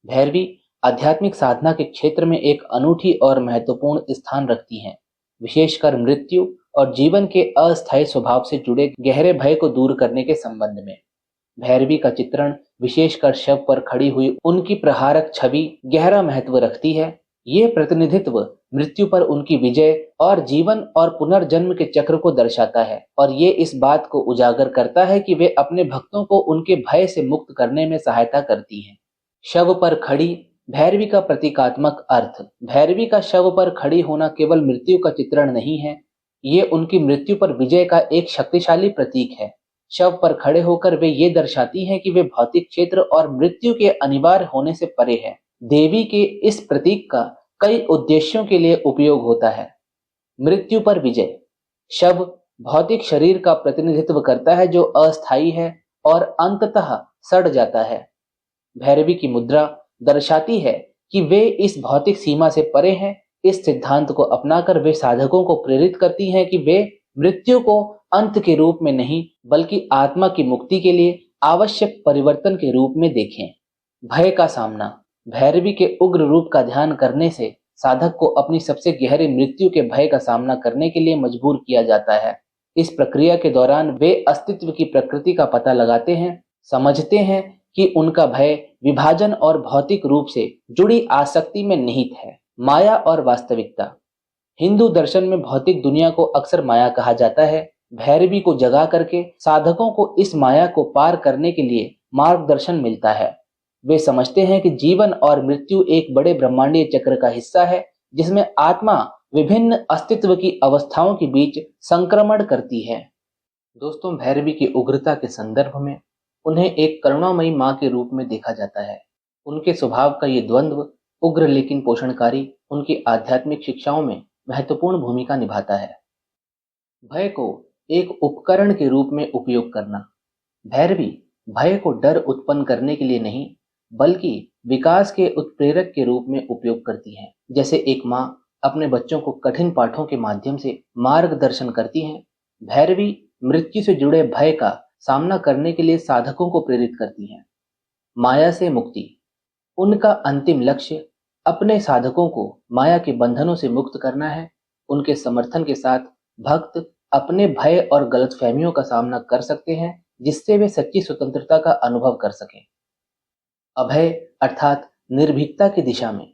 भैरवी आध्यात्मिक साधना के क्षेत्र में एक अनूठी और महत्वपूर्ण स्थान रखती हैं, विशेषकर मृत्यु और जीवन के अस्थायी स्वभाव से जुड़े गहरे भय को दूर करने के संबंध में। भैरवी का चित्रण, विशेषकर शव पर खड़ी हुई उनकी प्रहारक छवि, गहरा महत्व रखती है। ये प्रतिनिधित्व मृत्यु पर उनकी विजय और जीवन और पुनर्जन्म के चक्र को दर्शाता है, और ये इस बात को उजागर करता है कि वे अपने भक्तों को उनके भय से मुक्त करने में सहायता करती हैं। शव पर खड़ी भैरवी का प्रतीकात्मक अर्थ। भैरवी का शव पर खड़ी होना केवल मृत्यु का चित्रण नहीं है, ये उनकी मृत्यु पर विजय का एक शक्तिशाली प्रतीक है। शव पर खड़े होकर वे ये दर्शाती हैं कि वे भौतिक क्षेत्र और मृत्यु के अनिवार्य होने से परे हैं। देवी के इस प्रतीक का कई उद्देश्यों के लिए उपयोग होता है। मृत्यु पर विजय। शव भौतिक शरीर का प्रतिनिधित्व करता है, जो अस्थायी है और अंततः सड़ जाता है। भैरवी की मुद्रा दर्शाती है कि वे इस भौतिक सीमा से परे हैं। इस सिद्धांत को अपनाकर वे साधकों को प्रेरित करती हैं कि वे मृत्यु को अंत के रूप में नहीं, बल्कि आत्मा की मुक्ति के लिए आवश्यक परिवर्तन के रूप में देखें। भय का सामना। भैरवी के उग्र रूप का ध्यान करने से साधक को अपनी सबसे गहरे मृत्यु के भय का सामना करने के लिए मजबूर किया जाता है। इस प्रक्रिया के दौरान वे अस्तित्व की प्रकृति का पता लगाते हैं, समझते हैं कि उनका भय विभाजन और भौतिक रूप से जुड़ी आसक्ति में निहित है। माया और वास्तविकता। हिंदू दर्शन में भौतिक दुनिया को अक्सर माया कहा जाता है। भैरवी को जगा करके साधकों को इस माया को पार करने के लिए मार्गदर्शन मिलता है। वे समझते हैं कि जीवन और मृत्यु एक बड़े ब्रह्मांडीय चक्र का हिस्सा है, जिसमें आत्मा विभिन्न अस्तित्व की अवस्थाओं के बीच संक्रमण करती है। दोस्तों, भैरवी की उग्रता के संदर्भ में उन्हें एक करुणामयी मां के रूप में देखा जाता है। उनके स्वभाव का ये द्वंद्व, उग्र लेकिन पोषणकारी, उनकी आध्यात्मिक शिक्षाओं में महत्वपूर्ण भूमिका निभाता है। भय को एक उपकरण के रूप में उपयोग करना। भैरवी भय को डर उत्पन्न करने के लिए नहीं, बल्कि विकास के उत्प्रेरक के रूप में उपयोग करती हैं। जैसे एक माँ अपने बच्चों को कठिन पाठों के माध्यम से मार्गदर्शन करती हैं, भैरवी मृत्यु से जुड़े भय का सामना करने के लिए साधकों को प्रेरित करती हैं। माया से मुक्ति, उनका अंतिम लक्ष्य अपने साधकों को माया के बंधनों से मुक्त करना है। उनके समर्थन के साथ भक्त अपने भय और गलतफहमियों का सामना कर सकते हैं, जिससे वे सच्ची स्वतंत्रता का अनुभव कर सकें। अभय अर्थात निर्भीकता की दिशा में,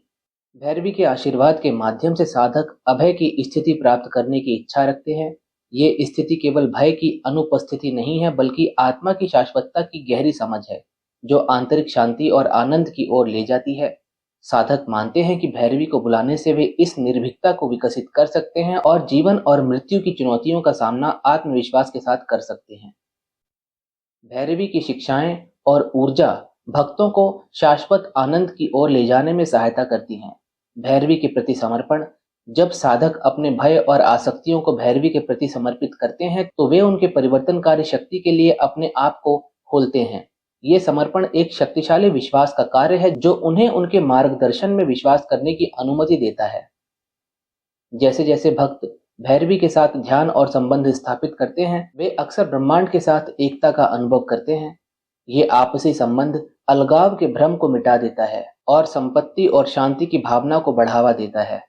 भैरवी के आशीर्वाद के माध्यम से साधक अभय की स्थिति प्राप्त करने की इच्छा रखते हैं। ये स्थिति केवल भय की अनुपस्थिति नहीं है, बल्कि आत्मा की शाश्वतता की गहरी समझ है, जो आंतरिक शांति और आनंद की ओर ले जाती है। साधक मानते हैं कि भैरवी को बुलाने से वे इस निर्भीकता को विकसित कर सकते हैं और जीवन और मृत्यु की चुनौतियों का सामना आत्मविश्वास के साथ कर सकते हैं। भैरवी की शिक्षाएं और ऊर्जा भक्तों को शाश्वत आनंद की ओर ले जाने में सहायता करती हैं। भैरवी के प्रति समर्पण, जब साधक अपने भय और आसक्तियों को भैरवी के प्रति समर्पित करते हैं, तो वे उनके परिवर्तनकारी शक्ति के लिए अपने आप को खोलते हैं। ये समर्पण एक शक्तिशाली विश्वास का कार्य है, जो उन्हें उनके मार्गदर्शन में विश्वास करने की अनुमति देता है। जैसे जैसे भक्त भैरवी के साथ ध्यान और संबंध स्थापित करते हैं, वे अक्सर ब्रह्मांड के साथ एकता का अनुभव करते हैं। ये आपसी संबंध अलगाव के भ्रम को मिटा देता है और संपत्ति और शांति की भावना को बढ़ावा देता है।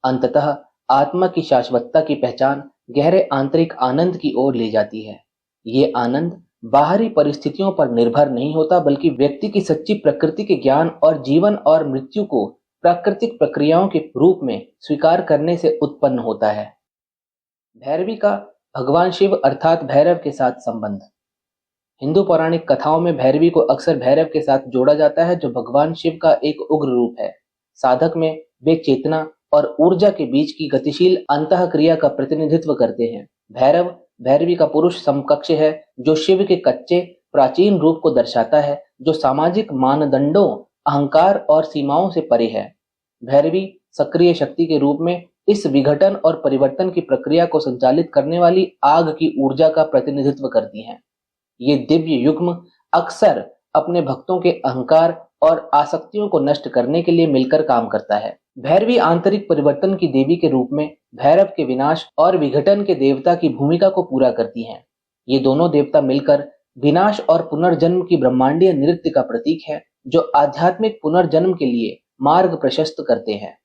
अंततः आत्मा की शाश्वतता की पहचान गहरे आंतरिक आनंद की ओर ले जाती है। ये आनंद बाहरी परिस्थितियों पर निर्भर नहीं होता, बल्कि व्यक्ति की सच्ची प्रकृति के ज्ञान और जीवन और मृत्यु को प्राकृतिक प्रक्रियाओं के रूप में स्वीकार करने से उत्पन्न होता है। भैरवी का भगवान शिव अर्थात भैरव के साथ संबंध। हिंदू पौराणिक कथाओं में भैरवी को अक्सर भैरव के साथ जोड़ा जाता है, जो भगवान शिव का एक उग्र रूप है। साधक में वे चेतना और ऊर्जा के बीच की गतिशील अंतःक्रिया का प्रतिनिधित्व करते हैं। भैरव भैरवी का पुरुष समकक्ष है, जो शिव के कच्चे प्राचीन रूप को दर्शाता है, जो सामाजिक मानदंडों, अहंकार और सीमाओं से परे है। भैरवी सक्रिय शक्ति के रूप में इस विघटन और परिवर्तन की प्रक्रिया को संचालित करने वाली आग की ऊर्जा का प्रतिनिधित्व करती हैं। ये दिव्य युग्म अक्सर अपने भक्तों के अहंकार और आसक्तियों को नष्ट करने के लिए मिलकर काम करता है। भैरवी आंतरिक परिवर्तन की देवी के रूप में भैरव के विनाश और विघटन के देवता की भूमिका को पूरा करती हैं। ये दोनों देवता मिलकर विनाश और पुनर्जन्म की ब्रह्मांडीय नृत्य का प्रतीक है, जो आध्यात्मिक पुनर्जन्म के लिए मार्ग प्रशस्त करते हैं।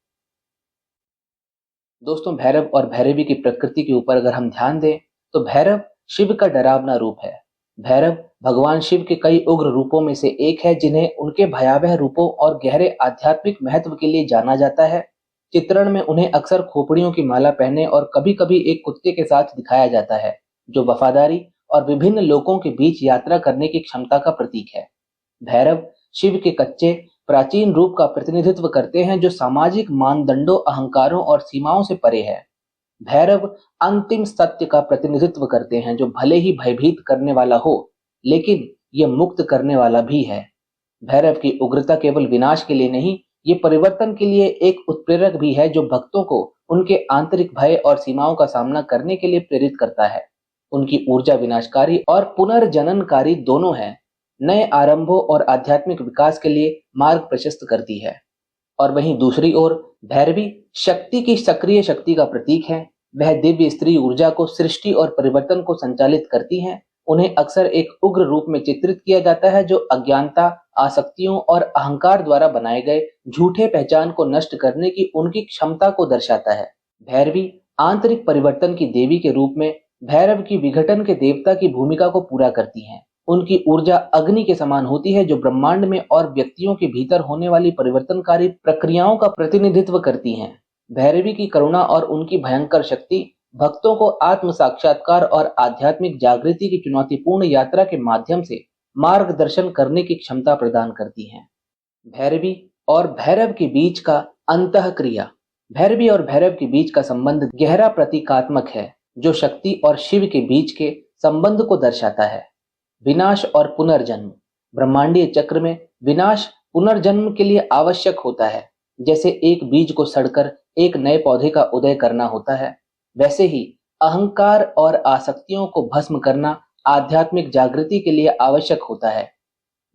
दोस्तों, भैरव और भैरवी की प्रकृति के ऊपर अगर हम ध्यान दें, तो भैरव शिव का डरावना रूप है। भैरव भगवान शिव के कई उग्र रूपों में से एक है, जिन्हें उनके भयावह रूपों और गहरे आध्यात्मिक महत्व के लिए जाना जाता है। चित्रण में उन्हें अक्सर खोपड़ियों की माला पहने और कभी-कभी एक कुत्ते के साथ दिखाया जाता है, जो वफादारी और विभिन्न लोकों के बीच यात्रा करने की क्षमता का प्रतीक है। भैरव शिव के कच्चे प्राचीन रूप का प्रतिनिधित्व करते हैं, जो सामाजिक मानदंडों, अहंकारों और सीमाओं से परे है। भैरव अंतिम सत्य का प्रतिनिधित्व करते हैं, जो भले ही भयभीत करने वाला हो, लेकिन ये मुक्त करने वाला भी है। भैरव की उग्रता केवल विनाश के लिए नहीं, ये परिवर्तन के लिए एक उत्प्रेरक भी है, जो भक्तों को उनके आंतरिक भय और सीमाओं का सामना करने के लिए प्रेरित करता है। उनकी ऊर्जा विनाशकारी और पुनर्जननकारी दोनों है, नए आरंभों और आध्यात्मिक विकास के लिए मार्ग प्रशस्त करती है। और वहीं दूसरी ओर भैरवी शक्ति की सक्रिय शक्ति का प्रतीक है। वह दिव्य स्त्री ऊर्जा को सृष्टि और परिवर्तन को संचालित करती हैं। उन्हें अक्सर एक उग्र रूप में चित्रित किया जाता है, जो अज्ञानता, आसक्तियों और अहंकार द्वारा बनाए गए झूठे पहचान को नष्ट करने की उनकी क्षमता को दर्शाता है। भैरवी आंतरिक परिवर्तन की देवी के रूप में भैरव की विघटन के देवता की भूमिका को पूरा करती हैं। उनकी ऊर्जा अग्नि के समान होती है, जो ब्रह्मांड में और व्यक्तियों के भीतर होने वाली परिवर्तनकारी प्रक्रियाओं का प्रतिनिधित्व करती हैं। भैरवी की करुणा और उनकी भयंकर शक्ति भक्तों को आत्म साक्षात्कार और आध्यात्मिक जागृति की चुनौतीपूर्ण यात्रा के माध्यम से मार्गदर्शन करने की क्षमता प्रदान करती हैं। भैरवी और भैरव के बीच का अंतःक्रिया। भैरवी और भैरव के बीच का संबंध गहरा प्रतीकात्मक है, जो शक्ति और शिव के बीच के संबंध को दर्शाता है। विनाश और पुनर्जन्म। ब्रह्मांडीय चक्र में विनाश पुनर्जन्म के लिए आवश्यक होता है। जैसे एक बीज को सड़कर एक नए पौधे का उदय करना होता है, वैसे ही अहंकार और आसक्तियों को भस्म करना आध्यात्मिक जागृति के लिए आवश्यक होता है।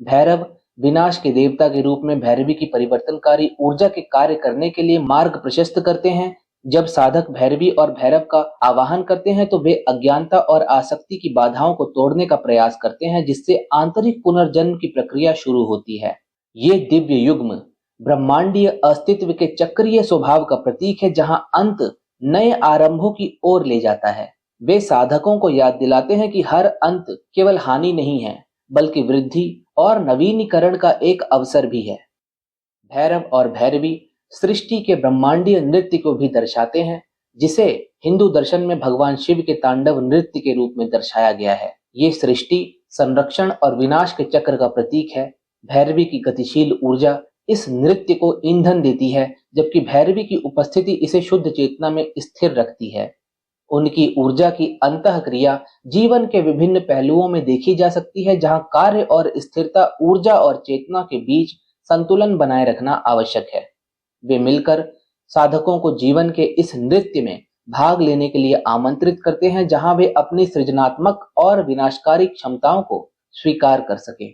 भैरव विनाश के देवता के रूप में भैरवी की परिवर्तनकारी ऊर्जा के कार्य करने के लिए मार्ग प्रशस्त करते हैं। जब साधक भैरवी और भैरव का आवाहन करते हैं तो वे अज्ञानता और आसक्ति की बाधाओं को तोड़ने का प्रयास करते हैं, जिससे आंतरिक पुनर्जन्म की प्रक्रिया शुरू होती है। ये दिव्य युग्म ब्रह्मांडीय अस्तित्व के चक्रीय स्वभाव का प्रतीक है, जहां अंत नए आरंभों की ओर ले जाता है। वे साधकों को याद दिलाते हैं कि हर अंत केवल हानि नहीं है, बल्कि वृद्धि और नवीनीकरण का एक अवसर भी है। भैरव और भैरवी सृष्टि के ब्रह्मांडीय नृत्य को भी दर्शाते हैं, जिसे हिंदू दर्शन में भगवान शिव के तांडव नृत्य के रूप में दर्शाया गया है। ये सृष्टि संरक्षण और विनाश के चक्र का प्रतीक है। भैरवी की गतिशील ऊर्जा इस नृत्य को ईंधन देती है, जबकि भैरवी की उपस्थिति इसे शुद्ध चेतना में स्थिर रखती है। उनकी ऊर्जा की अंतःक्रिया जीवन के विभिन्न पहलुओं में देखी जा सकती है, जहां कार्य और स्थिरता, ऊर्जा और चेतना के बीच संतुलन बनाए रखना आवश्यक है। वे मिलकर साधकों को जीवन के इस नृत्य में भाग लेने के लिए आमंत्रित करते हैं, जहां वे अपनी सृजनात्मक और विनाशकारी क्षमताओं को स्वीकार कर सके।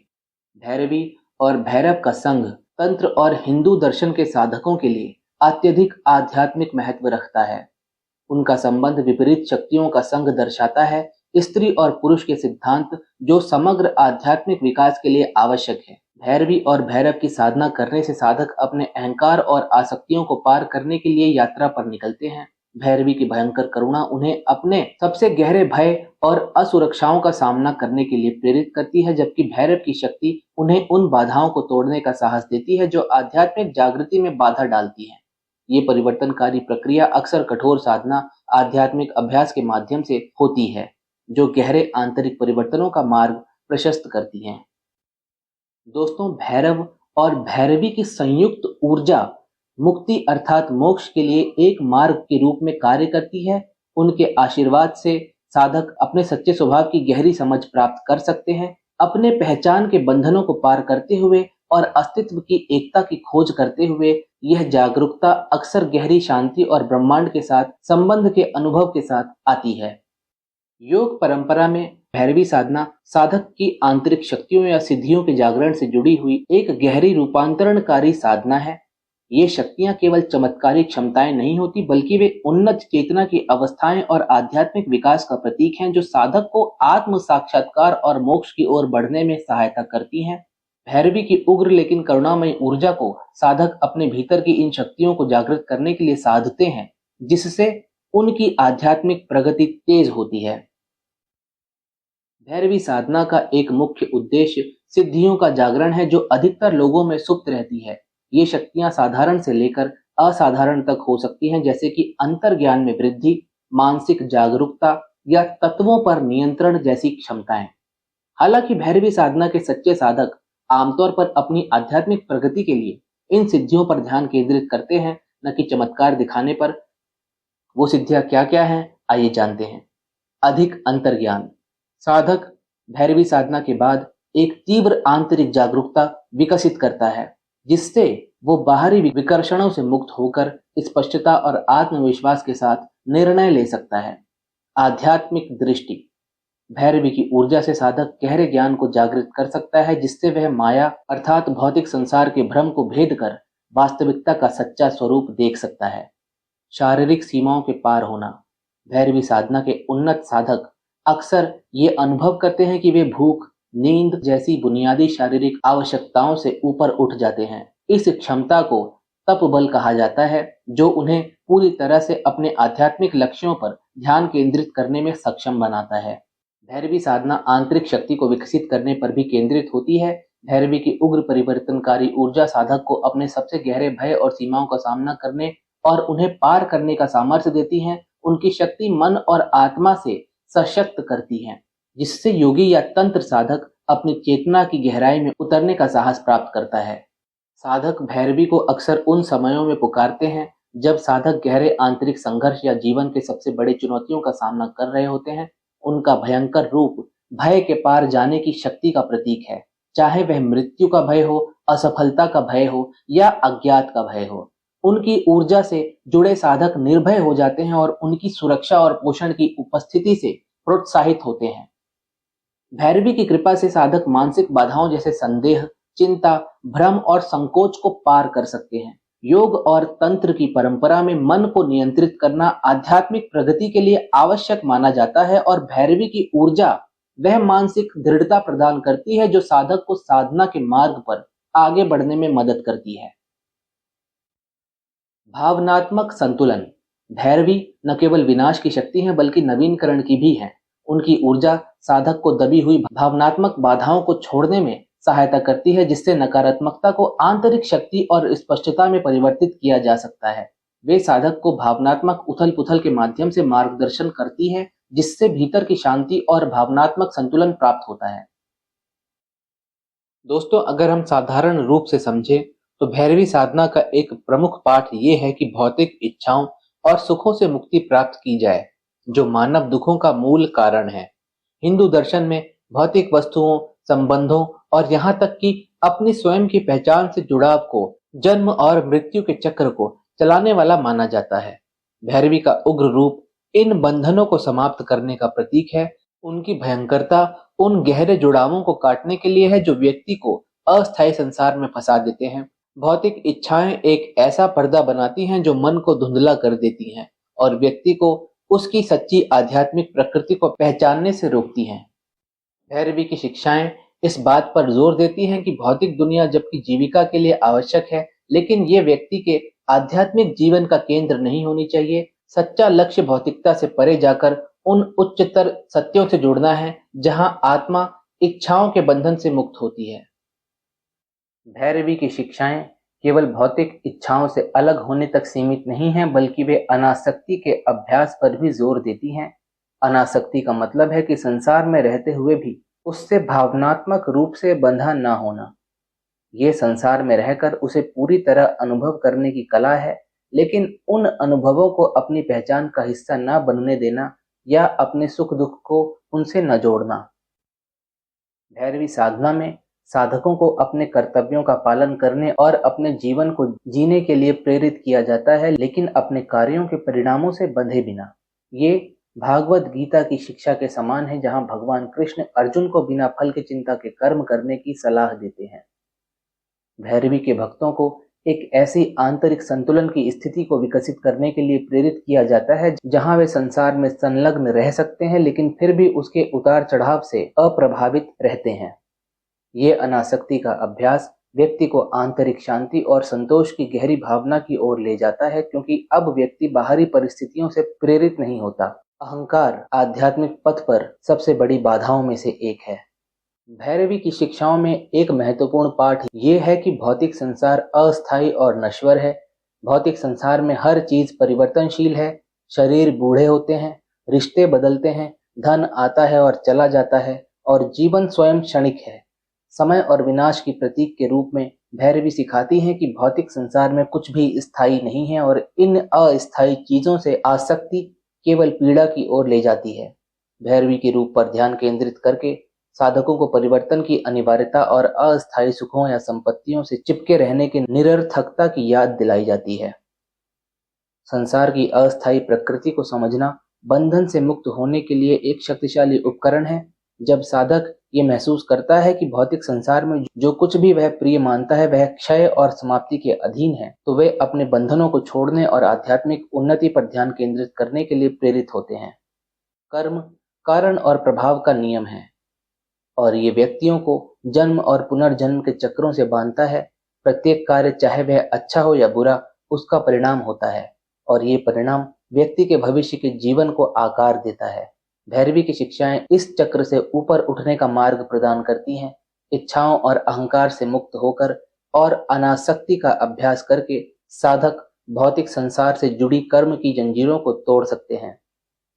भैरवी और भैरव का संघ तंत्र और हिंदू दर्शन के साधकों के लिए अत्यधिक आध्यात्मिक महत्व रखता है। उनका संबंध विपरीत शक्तियों का संघ दर्शाता है, स्त्री और पुरुष के सिद्धांत जो समग्र आध्यात्मिक विकास के लिए आवश्यक है। भैरवी और भैरव की साधना करने से साधक अपने अहंकार और आसक्तियों को पार करने के लिए यात्रा पर निकलते हैं। भैरवी की भयंकर करुणा उन्हें अपने सबसे गहरे भय और असुरक्षाओं का सामना करने के लिए प्रेरित करती है, जबकि भैरव की शक्ति उन्हें उन बाधाओं को तोड़ने का साहस देती है जो आध्यात्मिक जागृति में बाधा डालती है। ये परिवर्तनकारी प्रक्रिया अक्सर कठोर साधना, आध्यात्मिक अभ्यास के माध्यम से होती है, जो गहरे आंतरिक परिवर्तनों का मार्ग प्रशस्त करती है। दोस्तों, भैरव और भैरवी की संयुक्त ऊर्जा मुक्ति अर्थात मोक्ष के लिए एक मार्ग के रूप में कार्य करती है। उनके आशीर्वाद से साधक अपने सच्चे स्वभाव की गहरी समझ प्राप्त कर सकते हैं, अपने पहचान के बंधनों को पार करते हुए और अस्तित्व की एकता की खोज करते हुए। यह जागरूकता अक्सर गहरी शांति और ब्रह्मांड के साथ संबंध के अनुभव के साथ आती है। योग परंपरा में भैरवी साधना साधक की आंतरिक शक्तियों या सिद्धियों के जागरण से जुड़ी हुई एक गहरी रूपांतरणकारी साधना है। ये शक्तियां केवल चमत्कारी क्षमताएं नहीं होती, बल्कि वे उन्नत चेतना की अवस्थाएं और आध्यात्मिक विकास का प्रतीक हैं, जो साधक को आत्म साक्षात्कार और मोक्ष की ओर बढ़ने में सहायता करती हैं। भैरवी की उग्र लेकिन करुणामयी ऊर्जा को साधक अपने भीतर की इन शक्तियों को जागृत करने के लिए साधते हैं, जिससे उनकी आध्यात्मिक प्रगति तेज होती है। भैरवी साधना का एक मुख्य उद्देश्य सिद्धियों का जागरण है, जो अधिकतर लोगों में सुप्त रहती है। ये शक्तियां साधारण से लेकर असाधारण तक हो सकती हैं, जैसे कि अंतर्ज्ञान में वृद्धि, मानसिक जागरूकता या तत्वों पर नियंत्रण जैसी क्षमताएं। हालांकि भैरवी साधना के सच्चे साधक आमतौर पर अपनी आध्यात्मिक प्रगति के लिए इन सिद्धियों पर ध्यान केंद्रित करते हैं, न कि चमत्कार दिखाने पर। वो सिद्धियां क्या क्या हैं, आइए जानते हैं। अधिक अंतर्ज्ञान। साधक भैरवी साधना के बाद एक तीव्र आंतरिक जागरूकता विकसित करता है, जिससे वो बाहरी विकर्षणों से मुक्त होकर स्पष्टता और आत्मविश्वास के साथ निर्णय ले सकता है। आध्यात्मिक दृष्टि। भैरवी की ऊर्जा से साधक गहरे ज्ञान को जागृत कर सकता है, जिससे वह माया अर्थात भौतिक संसार के भ्रम को भेद कर वास्तविकता का सच्चा स्वरूप देख सकता है। शारीरिक सीमाओं के पार होना। भैरवी साधना के उन्नत साधक अक्सर ये अनुभव करते हैं कि वे भूख, नींद जैसी बुनियादी शारीरिक आवश्यकताओं से ऊपर उठ जाते हैं। इस क्षमता को तप बल कहा जाता है, जो उन्हें पूरी तरह से अपने आध्यात्मिक लक्ष्यों पर ध्यान केंद्रित करने में सक्षम बनाता है। भैरवी साधना आंतरिक शक्ति को विकसित करने पर भी केंद्रित होती है। भैरवी की उग्र परिवर्तनकारी ऊर्जा साधक को अपने सबसे गहरे भय और सीमाओं का सामना करने और उन्हें पार करने का सामर्थ्य देती है। उनकी शक्ति मन और आत्मा से सशक्त करती है, जिससे योगी या तंत्र साधक अपनी चेतना की गहराई में उतरने का साहस प्राप्त करता है। साधक भैरवी को अक्सर उन समयों में पुकारते हैं जब साधक गहरे आंतरिक संघर्ष या जीवन के सबसे बड़ी चुनौतियों का सामना कर रहे होते हैं। उनका भयंकर रूप भय के पार जाने की शक्ति का प्रतीक है, चाहे वह मृत्यु का भय हो, असफलता का भय हो या अज्ञात का भय हो। उनकी ऊर्जा से जुड़े साधक निर्भय हो जाते हैं और उनकी सुरक्षा और पोषण की उपस्थिति से प्रोत्साहित होते हैं। भैरवी की कृपा से साधक मानसिक बाधाओं जैसे संदेह, चिंता, भ्रम और संकोच को पार कर सकते हैं। योग और तंत्र की परंपरा में मन को नियंत्रित करना आध्यात्मिक प्रगति के लिए आवश्यक माना जाता है और भैरवी की ऊर्जा वह मानसिक दृढ़ता प्रदान करती है जो साधक को साधना के मार्ग पर आगे बढ़ने में मदद करती है। भावनात्मक संतुलन। भैरवी न केवल विनाश की शक्ति है बल्कि नवीनकरण की भी है। उनकी ऊर्जा साधक को दबी हुई भावनात्मक बाधाओं को छोड़ने में सहायता करती है, जिससे नकारात्मकता को आंतरिक शक्ति और स्पष्टता में परिवर्तित किया जा सकता है। वे साधक को भावनात्मक उथल पुथल के माध्यम से मार्गदर्शन करती है, जिससे भीतर की शांति और भावनात्मक संतुलन प्राप्त होता है। दोस्तों, अगर हम साधारण रूप से समझें तो भैरवी साधना का एक प्रमुख पाठ ये है कि भौतिक इच्छाओं और सुखों से मुक्ति प्राप्त की जाए, जो मानव दुखों का मूल कारण है। हिंदू दर्शन में भौतिक वस्तुओं, संबंधों और यहाँ तक कि अपनी स्वयं की पहचान से जुड़ाव को, जन्म और मृत्यु के चक्र को चलाने वाला माना जाता है। भैरवी का उग्र रूप इन बंधनों को समाप्त करने का प्रतीक है। उनकी भयंकरता उन गहरे जुड़ावों को काटने के लिए है जो व्यक्ति को अस्थायी संसार में फंसा देते हैं। भौतिक इच्छाएं एक ऐसा पर्दा बनाती हैं जो मन को धुंधला कर देती हैं और व्यक्ति को उसकी सच्ची आध्यात्मिक प्रकृति को पहचानने से रोकती हैं। भैरवी की शिक्षाएं इस बात पर जोर देती हैं कि भौतिक दुनिया जबकि जीविका के लिए आवश्यक है, लेकिन ये व्यक्ति के आध्यात्मिक जीवन का केंद्र नहीं होनी चाहिए। सच्चा लक्ष्य भौतिकता से परे जाकर उन उच्चतर सत्यों से जुड़ना है, जहां आत्मा इच्छाओं के बंधन से मुक्त होती है। भैरवी की शिक्षाएं केवल भौतिक इच्छाओं से अलग होने तक सीमित नहीं हैं, बल्कि वे अनासक्ति के अभ्यास पर भी जोर देती हैं। अनासक्ति का मतलब है कि संसार में रहते हुए भी उससे भावनात्मक रूप से बंधा ना होना। ये संसार में रहकर उसे पूरी तरह अनुभव करने की कला है, लेकिन उन अनुभवों को अपनी पहचान का हिस्सा ना बनने देना या अपने सुख दुख को उनसे न जोड़ना। भैरवी साधना में साधकों को अपने कर्तव्यों का पालन करने और अपने जीवन को जीने के लिए प्रेरित किया जाता है, लेकिन अपने कार्यों के परिणामों से बंधे बिना। ये भागवत गीता की शिक्षा के समान है, जहां भगवान कृष्ण अर्जुन को बिना फल की चिंता के कर्म करने की सलाह देते हैं। भैरवी के भक्तों को एक ऐसी आंतरिक संतुलन की स्थिति को विकसित करने के लिए प्रेरित किया जाता है, जहां वे संसार में संलग्न रह सकते हैं, लेकिन फिर भी उसके उतार चढ़ाव से अप्रभावित रहते हैं। ये अनासक्ति का अभ्यास व्यक्ति को आंतरिक शांति और संतोष की गहरी भावना की ओर ले जाता है, क्योंकि अब व्यक्ति बाहरी परिस्थितियों से प्रेरित नहीं होता। अहंकार आध्यात्मिक पथ पर सबसे बड़ी बाधाओं में से एक है। भैरवी की शिक्षाओं में एक महत्वपूर्ण पाठ ये है कि भौतिक संसार अस्थायी और नश्वर है। भौतिक संसार में हर चीज परिवर्तनशील है। शरीर बूढ़े होते हैं, रिश्ते बदलते हैं, धन आता है और चला जाता है, और जीवन स्वयं क्षणिक है। समय और विनाश की प्रतीक के रूप में भैरवी सिखाती है कि भौतिक संसार में कुछ भी स्थायी नहीं है और इन अस्थायी चीजों से आसक्ति केवल पीड़ा की ओर ले जाती है। भैरवी के रूप पर ध्यान केंद्रित करके साधकों को परिवर्तन की अनिवार्यता और अस्थायी सुखों या संपत्तियों से चिपके रहने की निरर्थकता की याद दिलाई जाती है। संसार की अस्थायी प्रकृति को समझना बंधन से मुक्त होने के लिए एक शक्तिशाली उपकरण है। जब साधक ये महसूस करता है कि भौतिक संसार में जो कुछ भी वह प्रिय मानता है वह क्षय और समाप्ति के अधीन है, तो वे अपने बंधनों को छोड़ने और आध्यात्मिक उन्नति पर ध्यान केंद्रित करने के लिए प्रेरित होते हैं। कर्म कारण और प्रभाव का नियम है और ये व्यक्तियों को जन्म और पुनर्जन्म के चक्रों से बांधता है। प्रत्येक कार्य, चाहे वह अच्छा हो या बुरा, उसका परिणाम होता है और ये परिणाम व्यक्ति के भविष्य के जीवन को आकार देता है। भैरवी की शिक्षाएं इस चक्र से ऊपर उठने का मार्ग प्रदान करती हैं। इच्छाओं और अहंकार से मुक्त होकर और अनासक्ति का अभ्यास करके साधक भौतिक संसार से जुड़ी कर्म की जंजीरों को तोड़ सकते हैं।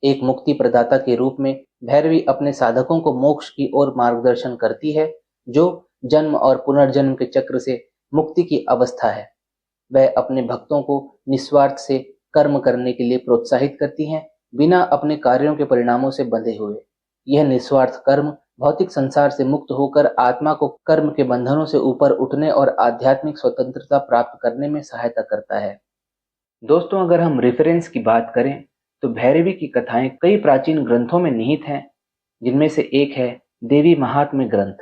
एक मुक्ति प्रदाता के रूप में भैरवी अपने साधकों को मोक्ष की ओर मार्गदर्शन करती है, जो जन्म और पुनर्जन्म के चक्र से मुक्ति की अवस्था है। वह अपने भक्तों को निस्वार्थ से कर्म करने के लिए प्रोत्साहित करती हैं, बिना अपने कार्यों के परिणामों से बंधे हुए। यह निस्वार्थ कर्म भौतिक संसार से मुक्त होकर आत्मा को कर्म के बंधनों से ऊपर उठने और आध्यात्मिक स्वतंत्रता प्राप्त करने में सहायता करता है। दोस्तों, अगर हम रेफरेंस की बात करें तो भैरवी की कथाएं कई प्राचीन ग्रंथों में निहित हैं, जिनमें से एक है देवी महात्म्य ग्रंथ।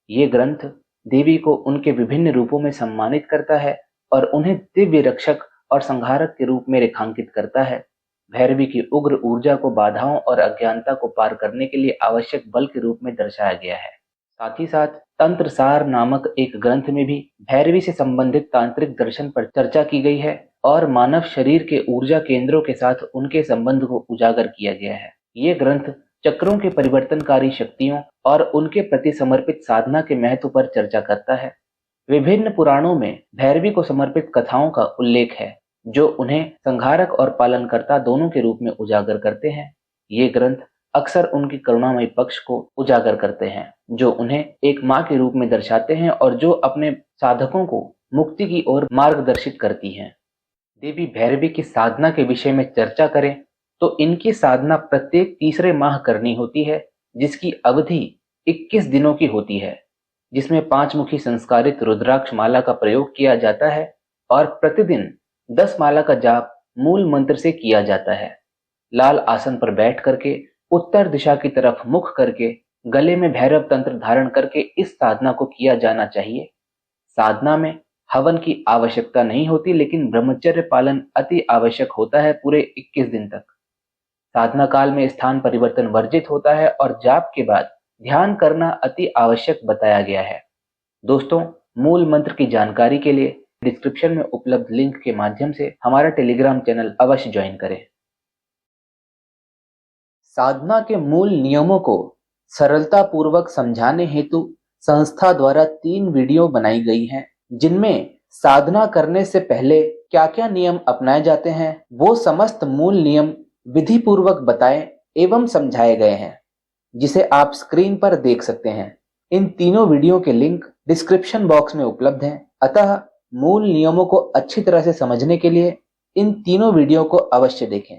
ये ग्रंथ देवी को उनके विभिन्न रूपों में सम्मानित करता है और उन्हें दिव्य रक्षक और संहारक के रूप में रेखांकित करता है। भैरवी की उग्र ऊर्जा को बाधाओं और अज्ञानता को पार करने के लिए आवश्यक बल के रूप में दर्शाया गया है। साथ ही साथ तंत्र सार नामक एक ग्रंथ में भी भैरवी से संबंधित तांत्रिक दर्शन पर चर्चा की गई है और मानव शरीर के ऊर्जा केंद्रों के साथ उनके संबंध को उजागर किया गया है। ये ग्रंथ चक्रों के परिवर्तनकारी शक्तियों और उनके प्रति समर्पित साधना के महत्व पर चर्चा करता है। विभिन्न पुराणों में भैरवी को समर्पित कथाओं का उल्लेख है जो उन्हें संहारक और पालनकर्ता दोनों के रूप में उजागर करते हैं। ये ग्रंथ अक्सर उनकी करुणामयी पक्ष को उजागर करते हैं जो उन्हें एक माँ के रूप में दर्शाते हैं और जो अपने साधकों को मुक्ति की ओर मार्गदर्शित करती हैं। देवी भैरवी की साधना के विषय में चर्चा करें तो इनकी साधना प्रत्येक तीसरे माह करनी होती है, जिसकी अवधि 21 दिनों की होती है, जिसमें 5 मुखी संस्कारित रुद्राक्ष माला का प्रयोग किया जाता है और प्रतिदिन 10 माला का जाप मूल मंत्र से किया जाता है। लाल आसन पर बैठ करके उत्तर दिशा की तरफ मुख करके गले में भैरव तंत्र धारण करके इस साधना को किया जाना चाहिए। साधना में हवन की आवश्यकता नहीं होती, लेकिन ब्रह्मचर्य पालन अति आवश्यक होता है पूरे 21 दिन तक। साधना काल में स्थान परिवर्तन वर्जित होता है और जाप के बाद ध्यान करना अति आवश्यक बताया गया है। दोस्तों, मूल मंत्र की जानकारी के लिए डिस्क्रिप्शन में उपलब्ध लिंक के माध्यम से हमारा टेलीग्राम चैनल अवश्य ज्वाइन करें। साधना के मूल नियमों को सरलता पूर्वक समझाने हेतु संस्था द्वारा 3 वीडियो बनाई गई हैं, जिनमें साधना करने से पहले क्या क्या नियम अपनाए जाते हैं वो समस्त मूल नियम विधि पूर्वक बताए एवं समझाए गए हैं, जिसे आप स्क्रीन पर देख सकते हैं। इन तीनों वीडियो के लिंक डिस्क्रिप्शन बॉक्स में उपलब्ध हैं, अतः मूल नियमों को अच्छी तरह से समझने के लिए इन तीनों वीडियो को अवश्य देखें।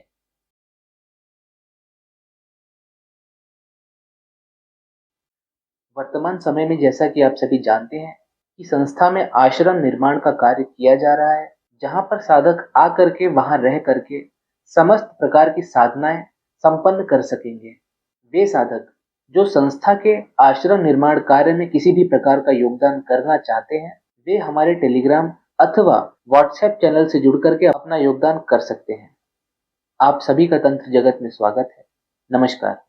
वर्तमान समय में जैसा कि आप सभी जानते हैं कि संस्था में आश्रम निर्माण का कार्य किया जा रहा है, जहां पर साधक आकर के वहां रह करके समस्त प्रकार की साधनाएं संपन्न कर सकेंगे। वे साधक जो संस्था के आश्रम निर्माण कार्य में किसी भी प्रकार का योगदान करना चाहते हैं, वे हमारे टेलीग्राम अथवा व्हाट्सएप चैनल से जुड़ करके अपना योगदान कर सकते हैं। आप सभी का तंत्र जगत में स्वागत है। नमस्कार।